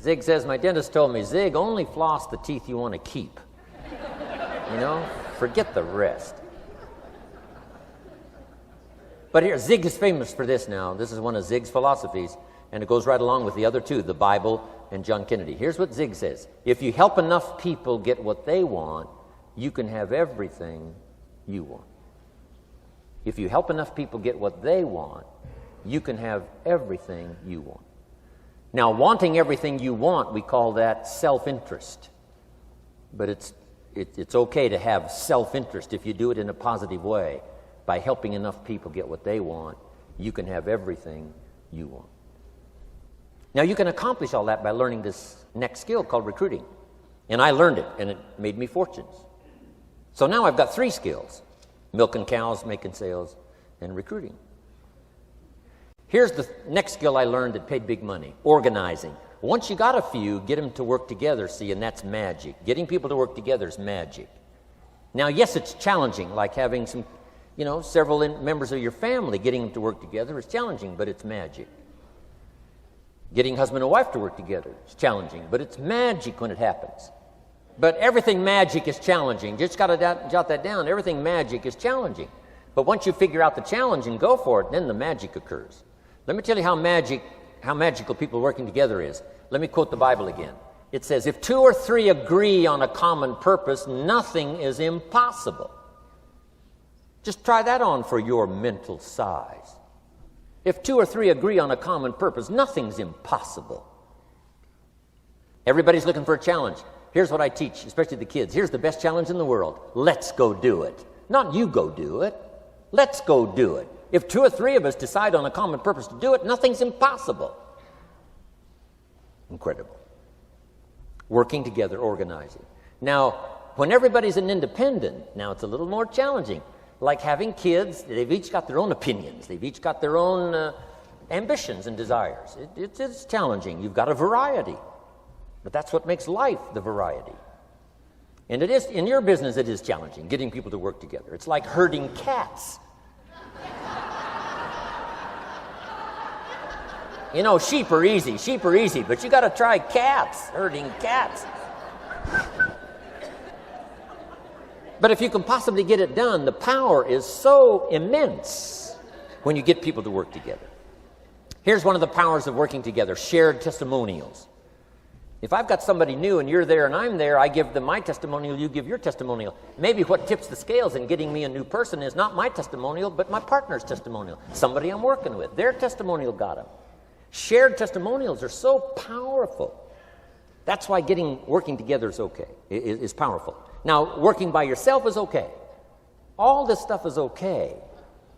Zig says, my dentist told me, Zig, only floss the teeth you want to keep. You know, forget the rest. But here, Zig is famous for this now. This is one of Zig's philosophies, and it goes right along with the other two, the Bible and John Kennedy. Here's what Zig says. If you help enough people get what they want, you can have everything you want. If you help enough people get what they want, you can have everything you want. Now, wanting everything you want, we call that self-interest. But it's okay to have self-interest if you do it in a positive way. By helping enough people get what they want, you can have everything you want. Now, you can accomplish all that by learning this next skill called recruiting. And I learned it, and it made me fortunes. So now I've got 3 skills: milking cows, making sales, and recruiting. Here's the next skill I learned that paid big money: organizing. Once you got a few, get them to work together, see, and that's magic. Getting people to work together is magic. Now, yes, it's challenging, like having several members of your family. Getting them to work together is challenging, but it's magic. Getting husband and wife to work together is challenging, but it's magic when it happens. But everything magic is challenging. Just got to jot that down. Everything magic is challenging. But once you figure out the challenge and go for it, then the magic occurs. Let me tell you how magical people working together is. Let me quote the Bible again. It says, if 2 or 3 agree on a common purpose, nothing is impossible. Just try that on for your mental size. If 2 or 3 agree on a common purpose, nothing's impossible. Everybody's looking for a challenge. Here's what I teach, especially the kids. Here's the best challenge in the world. Let's go do it. Not you go do it. Let's go do it. If 2 or 3 of us decide on a common purpose to do it, nothing's impossible. Incredible. Working together, organizing. Now, when everybody's an independent, now it's a little more challenging. Like having kids, they've each got their own opinions. They've each got their own ambitions and desires. It's challenging. You've got a variety. But that's what makes life the variety. And it is, in your business, it is challenging, getting people to work together. It's like herding cats. You know, sheep are easy, but you got to try cats, herding cats. But if you can possibly get it done, the power is so immense when you get people to work together. Here's one of the powers of working together, shared testimonials. If I've got somebody new and you're there and I'm there, I give them my testimonial, you give your testimonial. Maybe what tips the scales in getting me a new person is not my testimonial, but my partner's testimonial. Somebody I'm working with, their testimonial got them. Shared testimonials are so powerful. That's why working together is okay, is powerful. Now, working by yourself is okay. All this stuff is okay.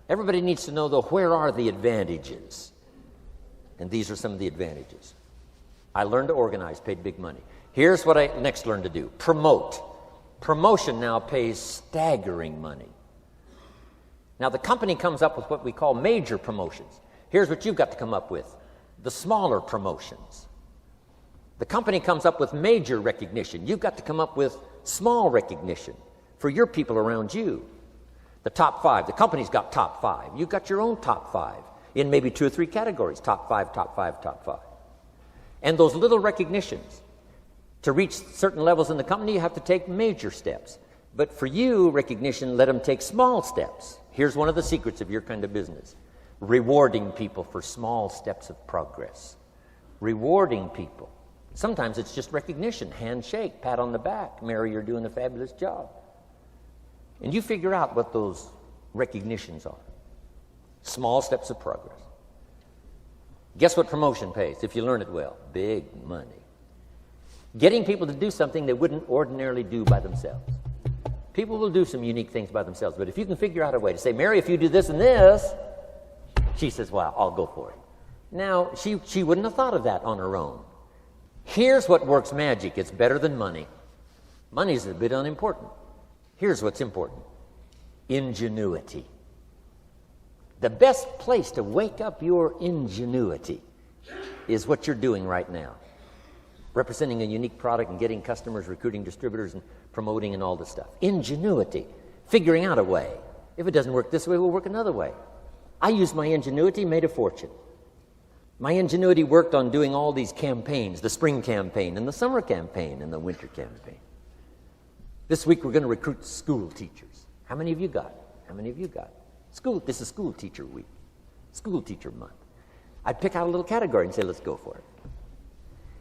Everybody needs to know, though, where are the advantages? And these are some of the advantages. I learned to organize, paid big money. Here's what I next learned to do. Promote. Promotion now pays staggering money. Now, the company comes up with what we call major promotions. Here's what you've got to come up with. The smaller promotions. The company comes up with major recognition. You've got to come up with small recognition for your people around you. The top 5. The company's got top 5. You've got your own top 5 in maybe 2 or 3 categories. Top 5, top 5, top 5. And those little recognitions, to reach certain levels in the company, you have to take major steps. But for you, recognition, let them take small steps. Here's one of the secrets of your kind of business. Rewarding people for small steps of progress. Rewarding people. Sometimes it's just recognition, handshake, pat on the back. Mary, you're doing a fabulous job. And you figure out what those recognitions are. Small steps of progress. Guess what promotion pays if you learn it well? Big money. Getting people to do something they wouldn't ordinarily do by themselves. People will do some unique things by themselves, but if you can figure out a way to say, Mary, if you do this and this, she says, well, I'll go for it. Now, she wouldn't have thought of that on her own. Here's what works magic. It's better than money. Money's a bit unimportant. Here's what's important. Ingenuity. The best place to wake up your ingenuity is what you're doing right now. Representing a unique product and getting customers, recruiting distributors, and promoting and all this stuff. Ingenuity. Figuring out a way. If it doesn't work this way, we'll work another way. I used my ingenuity, made a fortune. My ingenuity worked on doing all these campaigns, the spring campaign and the summer campaign and the winter campaign. This week we're going to recruit school teachers. How many of you got? How many of you got? This is school teacher week, school teacher month. I'd pick out a little category and say, let's go for it.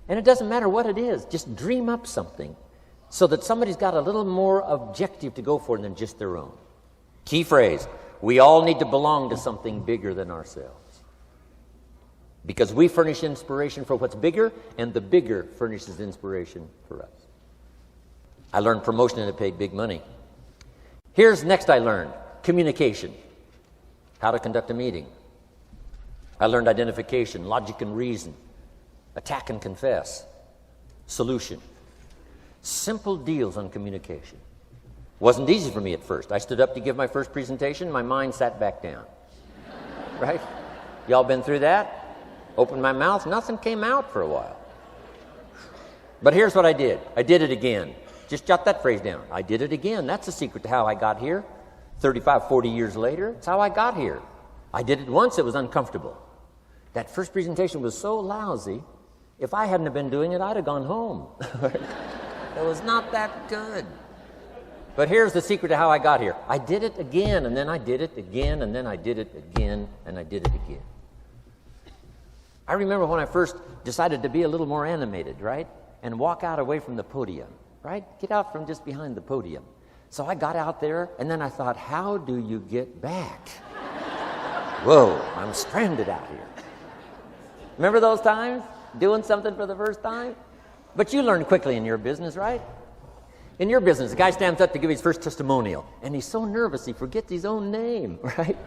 And it doesn't matter what it is, just dream up something so that somebody's got a little more objective to go for than just their own. Key phrase, we all need to belong to something bigger than ourselves. Because we furnish inspiration for what's bigger, and the bigger furnishes inspiration for us. I learned promotion and it paid big money. Here's next I learned, communication. How to conduct a meeting. I learned identification, logic and reason, attack and confess, solution. Simple deals on communication. Wasn't easy for me at first. I stood up to give my first presentation, my mind sat back down. Right? Y'all been through that? Opened my mouth, nothing came out for a while. But here's what I did. I did it again. Just jot that phrase down. I did it again. That's the secret to how I got here. 35, 40 years later, it's how I got here. I did it once, it was uncomfortable. That first presentation was so lousy, if I hadn't have been doing it, I'd have gone home. It was not that good. But here's the secret to how I got here. I did it again, and then I did it again, and then I did it again, and I did it again. I remember when I first decided to be a little more animated, right? And walk out away from the podium, right? Get out from just behind the podium. So I got out there, and then I thought, how do you get back? Whoa, I'm stranded out here. Remember those times? Doing something for the first time? But you learn quickly in your business, right? In your business, the guy stands up to give his first testimonial, and he's so nervous he forgets his own name, right?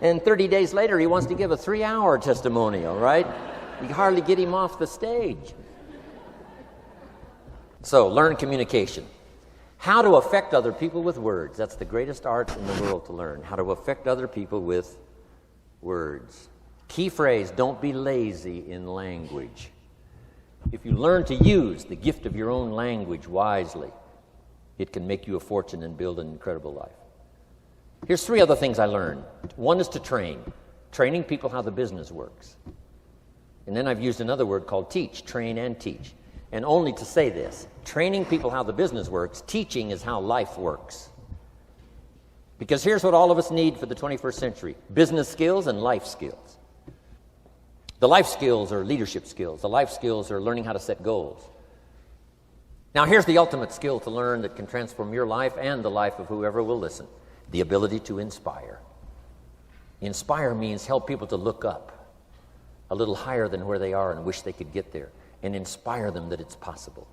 And 30 days later, he wants to give a 3-hour testimonial, right? You can hardly get him off the stage. So, learn communication. How to affect other people with words. That's the greatest art in the world to learn. How to affect other people with words. Key phrase, don't be lazy in language. If you learn to use the gift of your own language wisely, it can make you a fortune and build an incredible life. Here's 3 other things I learned. One is to train, training people how the business works. And then I've used another word called teach, train and teach. And only to say this, training people how the business works, teaching is how life works. Because here's what all of us need for the 21st century: business skills and life skills. The life skills are leadership skills. The life skills are learning how to set goals. Now here's the ultimate skill to learn that can transform your life and the life of whoever will listen: the ability to inspire. Inspire means help people to look up a little higher than where they are and wish they could get there, and inspire them that it's possible.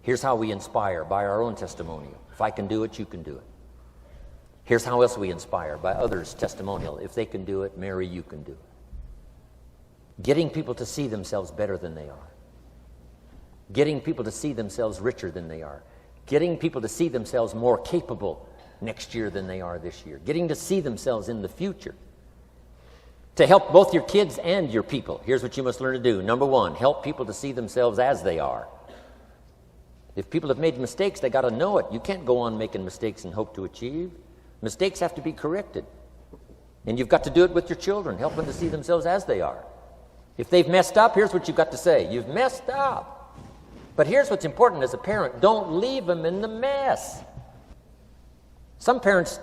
Here's how we inspire: by our own testimonial. If I can do it, you can do it. Here's how else we inspire: by others' testimonial. If they can do it, Mary, you can do it. Getting people to see themselves better than they are. Getting people to see themselves richer than they are. Getting people to see themselves more capable next year than they are this year. Getting to see themselves in the future. To help both your kids and your people, here's what you must learn to do. Number 1, help people to see themselves as they are. If people have made mistakes, they got to know it. You can't go on making mistakes and hope to achieve. Mistakes have to be corrected. And you've got to do it with your children. Help them to see themselves as they are. If they've messed up, here's what you've got to say: you've messed up. But here's what's important as a parent: don't leave them in the mess. Some parents,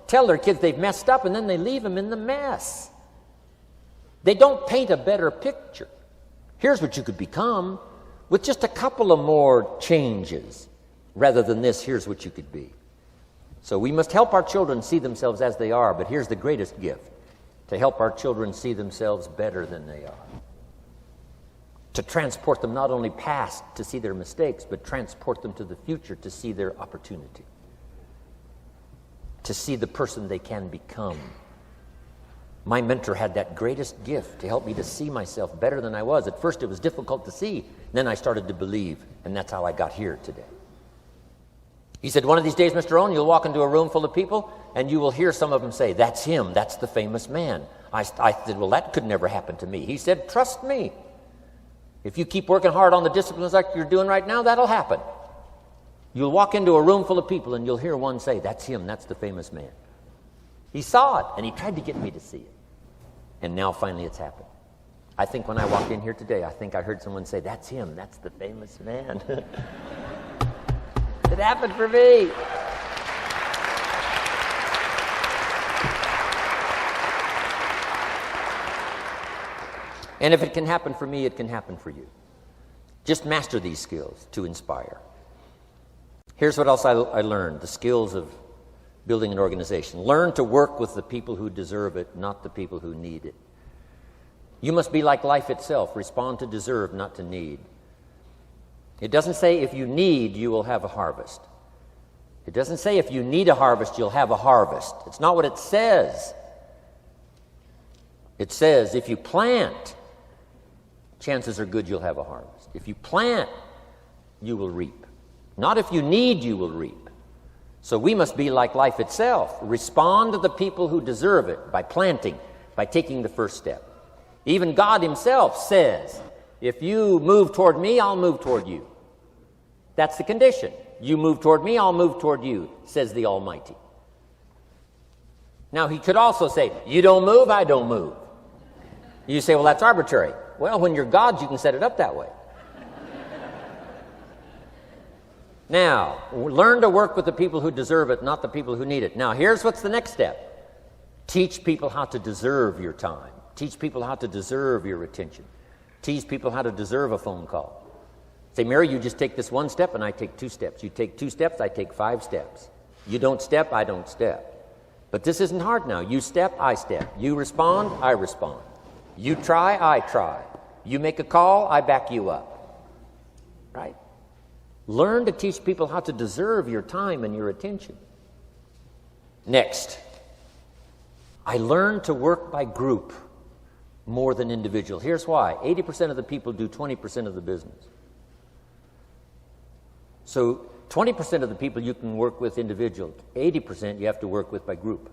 tell their kids they've messed up and then they leave them in the mess. They don't paint a better picture. Here's what you could become with just a couple of more changes. Rather than this, here's what you could be. So we must help our children see themselves as they are, but here's the greatest gift: to help our children see themselves better than they are. To transport them not only past to see their mistakes, but transport them to the future to see their opportunity. To see the person they can become. My mentor had that greatest gift to help me to see myself better than I was. At first it was difficult to see. Then I started to believe, and that's how I got here today. He said, one of these days, Mr. Rohn, you'll walk into a room full of people, and you will hear some of them say, "That's him, that's the famous man." I said, well, that could never happen to me. He said, trust me. If you keep working hard on the disciplines like you're doing right now, that'll happen. You'll walk into a room full of people, and you'll hear one say, "That's him, that's the famous man." He saw it, and he tried to get me to see it. And now finally it's happened. I think when I walked in here today, I think I heard someone say, "That's him, that's the famous man." It happened for me. And if it can happen for me, it can happen for you. Just master these skills to inspire. Here's what else I learned: the skills of building an organization. Learn to work with the people who deserve it, not the people who need it. You must be like life itself. Respond to deserve, not to need. It doesn't say if you need, you will have a harvest. It doesn't say if you need a harvest, you'll have a harvest. It's not what it says. It says if you plant, chances are good you'll have a harvest. If you plant, you will reap. Not if you need, you will reap. So we must be like life itself. Respond to the people who deserve it by planting, by taking the first step. Even God himself says, if you move toward me, I'll move toward you. That's the condition. You move toward me, I'll move toward you, says the Almighty. Now he could also say, you don't move, I don't move. You say, well, that's arbitrary. Well, when you're God, you can set it up that way. Now, learn to work with the people who deserve it, not the people who need it. Now, here's what's the next step. Teach people how to deserve your time. Teach people how to deserve your attention. Teach people how to deserve a phone call. Say, Mary, you just take this one step and I take 2 steps. You take 2 steps, I take 5 steps. You don't step, I don't step. But this isn't hard now. You step, I step. You respond, I respond. You try, I try. You make a call, I back you up. Right? Learn to teach people how to deserve your time and your attention. Next, I learned to work by group more than individual. Here's why. 80% of the people do 20% of the business. So 20% of the people you can work with individual. 80% you have to work with by group.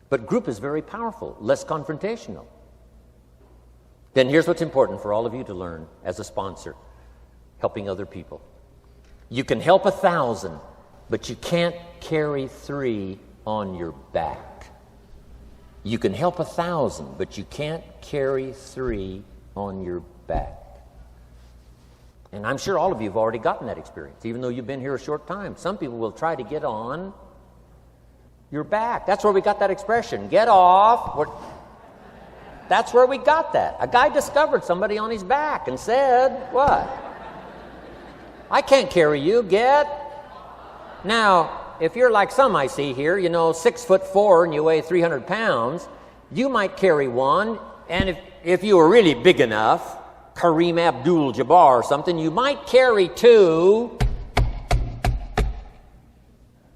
But group is very powerful, less confrontational. Then here's what's important for all of you to learn as a sponsor, helping other people. You can help 1,000, but you can't carry 3 on your back. You can help 1,000, but you can't carry 3 on your back. And I'm sure all of you have already gotten that experience, even though you've been here a short time. Some people will try to get on your back. That's where we got that expression, get off. That's where we got that. A guy discovered somebody on his back and said, what? I can't carry you, get. Now, if you're like some I see here, 6'4" and you weigh 300 pounds, you might carry one, and if you were really big enough, Kareem Abdul-Jabbar or something, you might carry 2,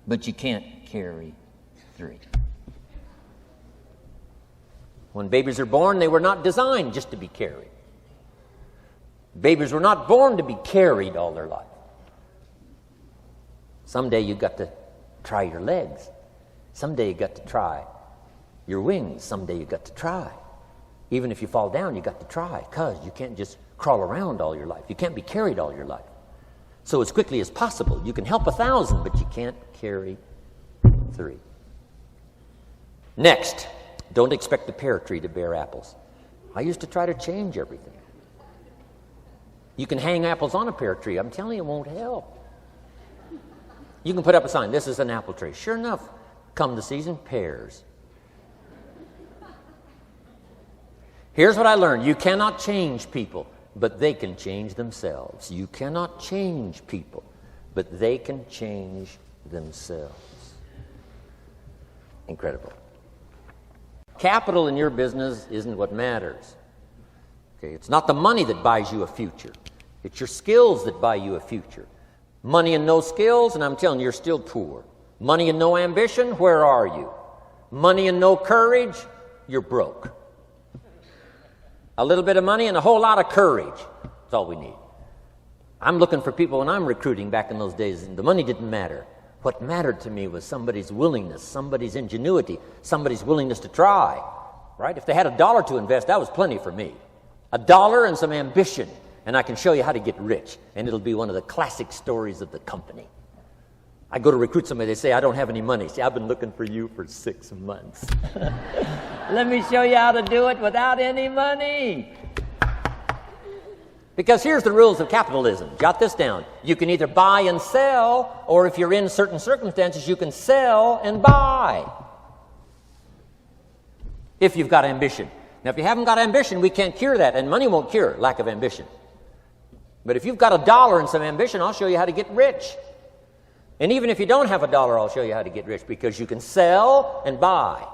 but you can't carry 3. When babies are born, they were not designed just to be carried. Babies were not born to be carried all their life. Someday you got to try your legs. Someday you got to try your wings. Someday you got to try. Even if you fall down, you got to try, because you can't just crawl around all your life. You can't be carried all your life. So as quickly as possible, you can help 1,000, but you can't carry 3. Next, don't expect the pear tree to bear apples. I used to try to change everything. You can hang apples on a pear tree. I'm telling you, it won't help. You can put up a sign, this is an apple tree. Sure enough, come the season, pears. Here's what I learned. You cannot change people, but they can change themselves. You cannot change people, but they can change themselves. Incredible. Capital in your business isn't what matters. Okay, it's not the money that buys you a future. It's your skills that buy you a future. Money and no skills, and I'm telling you, you're still poor. Money and no ambition, where are you? Money and no courage, you're broke. A little bit of money and a whole lot of courage. That's all we need. I'm looking for people when I'm recruiting back in those days, and the money didn't matter. What mattered to me was somebody's willingness, somebody's ingenuity, somebody's willingness to try. Right? If they had $1 to invest, that was plenty for me. $1 and some ambition, and I can show you how to get rich. And it'll be one of the classic stories of the company. I go to recruit somebody, they say, I don't have any money. See, I've been looking for you for 6 months. Let me show you how to do it without any money. Because here's the rules of capitalism. Jot this down. You can either buy and sell, or if you're in certain circumstances, you can sell and buy. If you've got ambition. Now, if you haven't got ambition, we can't cure that, and money won't cure lack of ambition. But if you've got $1 and some ambition, I'll show you how to get rich. And even if you don't have $1, I'll show you how to get rich, because you can sell and buy.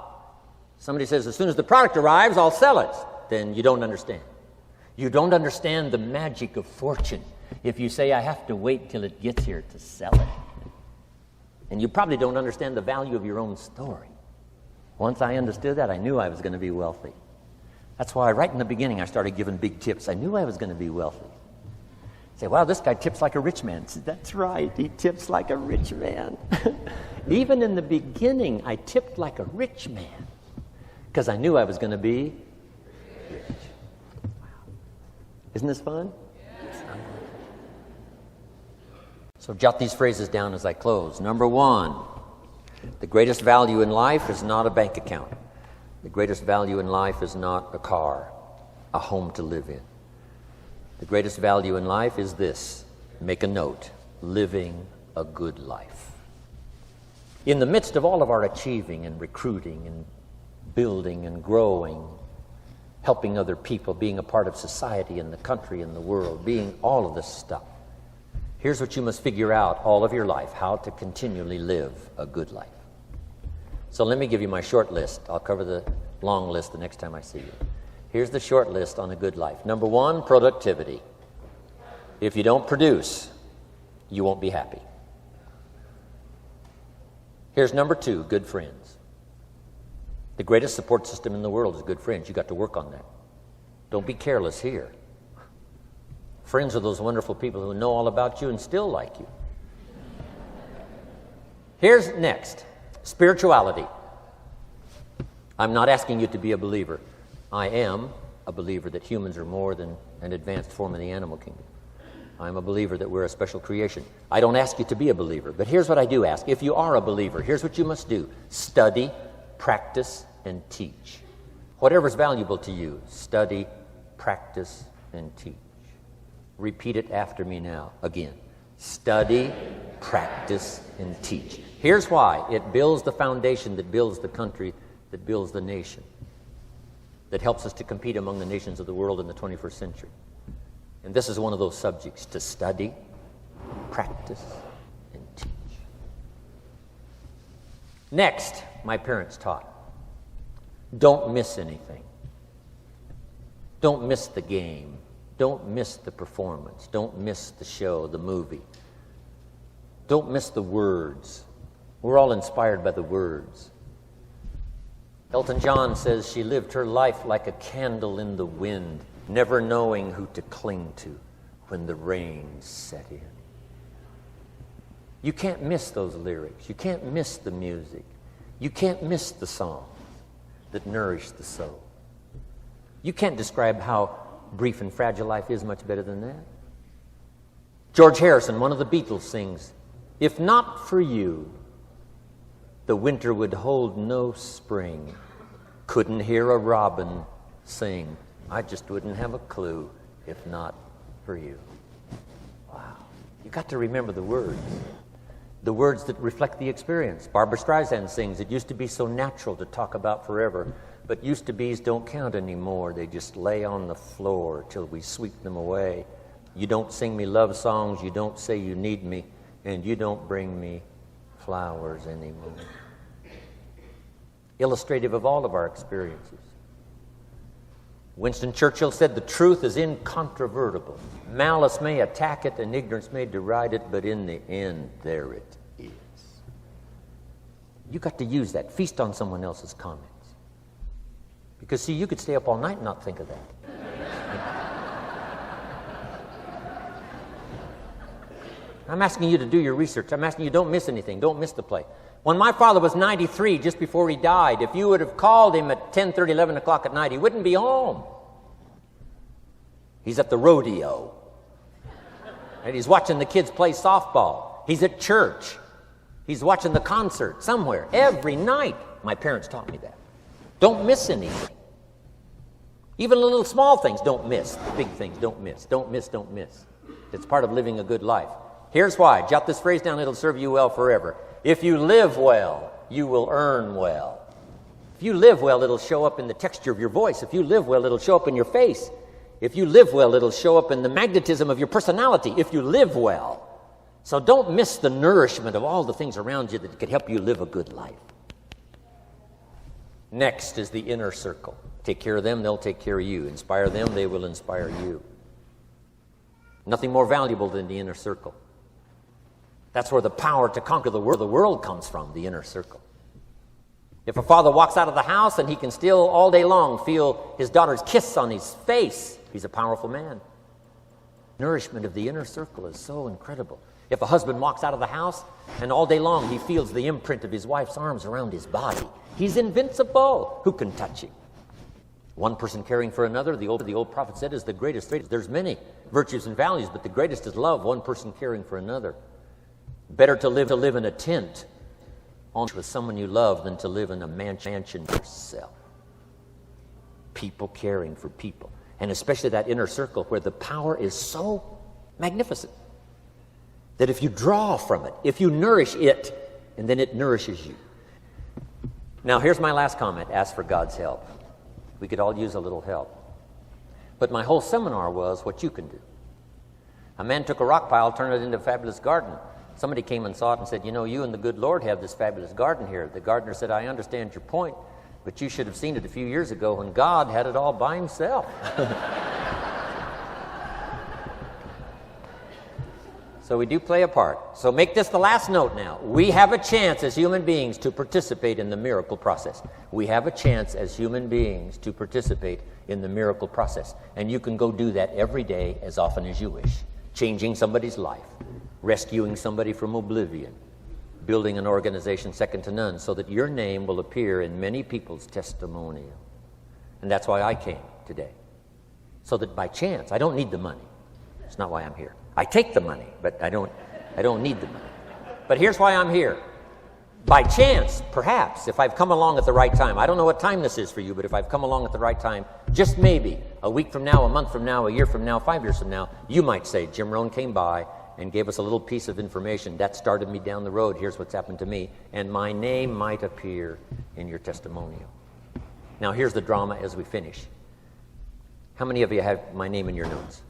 Somebody says, as soon as the product arrives, I'll sell it. Then you don't understand. You don't understand the magic of fortune if you say, I have to wait till it gets here to sell it. And you probably don't understand the value of your own story. Once I understood that, I knew I was going to be wealthy. That's why right in the beginning I started giving big tips. I knew I was going to be wealthy. Say, wow, this guy tips like a rich man. Say, that's right, he tips like a rich man. Even in the beginning, I tipped like a rich man because I knew I was going to be rich. Wow. Isn't this fun? Yes. So jot these phrases down as I close. Number 1, the greatest value in life is not a bank account. The greatest value in life is not a car, a home to live in. The greatest value in life is this. Make a note. Living a good life. In the midst of all of our achieving and recruiting and building and growing, helping other people, being a part of society and the country and the world, being all of this stuff, here's what you must figure out all of your life, how to continually live a good life. So let me give you my short list. I'll cover the long list the next time I see you. Here's the short list on a good life. Number 1, productivity. If you don't produce, you won't be happy. Here's number 2, good friends. The greatest support system in the world is good friends. You got to work on that. Don't be careless here. Friends are those wonderful people who know all about you and still like you. Here's next, spirituality. I'm not asking you to be a believer. I am, a believer that humans are more than an advanced form of the animal kingdom. I'm a believer that we're a special creation. I don't ask you to be a believer, but here's what I do ask. If you are a believer, here's what you must do. Study, practice, and teach. Whatever's valuable to you, study, practice, and teach. Repeat it after me now, again. Study, practice, and teach. Here's why. It builds the foundation that builds the country, that builds the nation, that helps us to compete among the nations of the world in the 21st century. And this is one of those subjects, to study, practice, and teach. Next, my parents taught, don't miss anything. Don't miss the game. Don't miss the performance. Don't miss the show, the movie. Don't miss the words. We're all inspired by the words. Elton John says she lived her life like a candle in the wind, never knowing who to cling to when the rain set in. You can't miss those lyrics. You can't miss the music. You can't miss the songs that nourish the soul. You can't describe how brief and fragile life is much better than that. George Harrison, one of the Beatles, sings, "If not for you, the winter would hold no spring. Couldn't hear a robin sing. I just wouldn't have a clue if not for you." Wow. You got to remember the words that reflect the experience. Barbra Streisand sings, "It used to be so natural to talk about forever, but used to be's don't count anymore. They just lay on the floor till we sweep them away. You don't sing me love songs, you don't say you need me, and you don't bring me flowers anymore." Illustrative of all of our experiences. Winston Churchill said, "The truth is incontrovertible. Malice may attack it and ignorance may deride it, but in the end, there it is." You got to use that. Feast on someone else's comments. Because, see, you could stay up all night and not think of that. I'm asking you to do your research. I'm asking you, don't miss anything. Don't miss the play. When my father was 93, just before he died, if you would have called him at 10:30, 11 o'clock at night, he wouldn't be home. He's at the rodeo. And he's watching the kids play softball. He's at church. He's watching the concert somewhere. Every night. My parents taught me that. Don't miss anything. Even the little small things, don't miss. The big things, don't miss. Don't miss, don't miss. It's part of living a good life. Here's why. Jot this phrase down. It'll serve you well forever. If you live well, you will earn well. If you live well, it'll show up in the texture of your voice. If you live well, it'll show up in your face. If you live well, it'll show up in the magnetism of your personality. If you live well. So don't miss the nourishment of all the things around you that could help you live a good life. Next is the inner circle. Take care of them, they'll take care of you. Inspire them, they will inspire you. Nothing more valuable than the inner circle. That's where the power to conquer the world comes from, the inner circle. If a father walks out of the house and he can still all day long feel his daughter's kiss on his face, he's a powerful man. Nourishment of the inner circle is so incredible. If a husband walks out of the house and all day long he feels the imprint of his wife's arms around his body, he's invincible. Who can touch him? One person caring for another, the old prophet said, is the greatest. There's many virtues and values, but the greatest is love, one person caring for another. Better to live in a tent with someone you love than to live in a mansion yourself. People caring for people. And especially that inner circle where the power is so magnificent that if you draw from it, if you nourish it, and then it nourishes you. Now, here's my last comment. Ask for God's help. We could all use a little help. But my whole seminar was what you can do. A man took a rock pile, turned it into a fabulous garden. Somebody came and saw it and said, "You know, you and the good Lord have this fabulous garden here." The gardener said, "I understand your point, but you should have seen it a few years ago when God had it all by himself." So we do play a part. So make this the last note now. We have a chance as human beings to participate in the miracle process. We have a chance as human beings to participate in the miracle process. And you can go do that every day as often as you wish. Changing somebody's life. Rescuing somebody from oblivion. Building an organization second to none so that your name will appear in many people's testimonial. And that's why I came today. so that by chance, I don't need the money. It's not why I'm here. I take the money, but I don't need the money. But here's why I'm here. By chance, perhaps, if I've come along at the right time, I don't know what time this is for you, but if I've come along at the right time, just maybe, a week from now, a month from now, a year from now, 5 years from now, you might say, Jim Rohn came by and gave us a little piece of information. That started me down the road. Here's what's happened to me. And my name might appear in your testimonial. Now, here's the drama as we finish. How many of you have my name in your notes?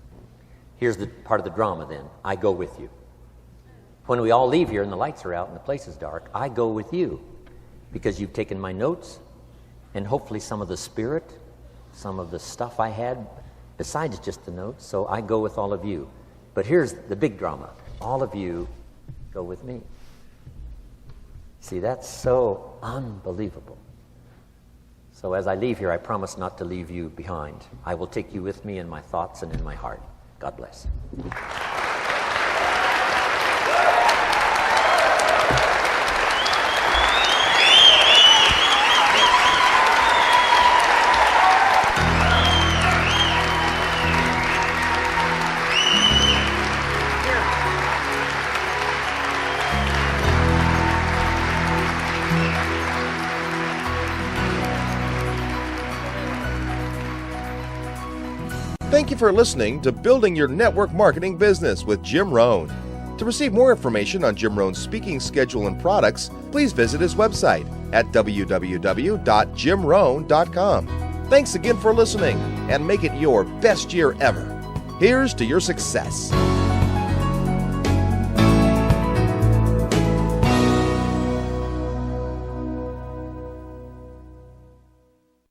Here's the part of the drama then. I go with you. When we all leave here and the lights are out and the place is dark, I go with you because you've taken my notes and hopefully some of the spirit, some of the stuff I had besides just the notes. So I go with all of you. But here's the big drama. All of you go with me. See, that's so unbelievable. So as I leave here, I promise not to leave you behind. I will take you with me in my thoughts and in my heart. God bless. Thank you for listening to Building Your Network Marketing Business with Jim Rohn. To receive more information on Jim Rohn's speaking schedule and products, please visit his website at www.jimrohn.com. Thanks again for listening, and make it your best year ever. Here's to your success.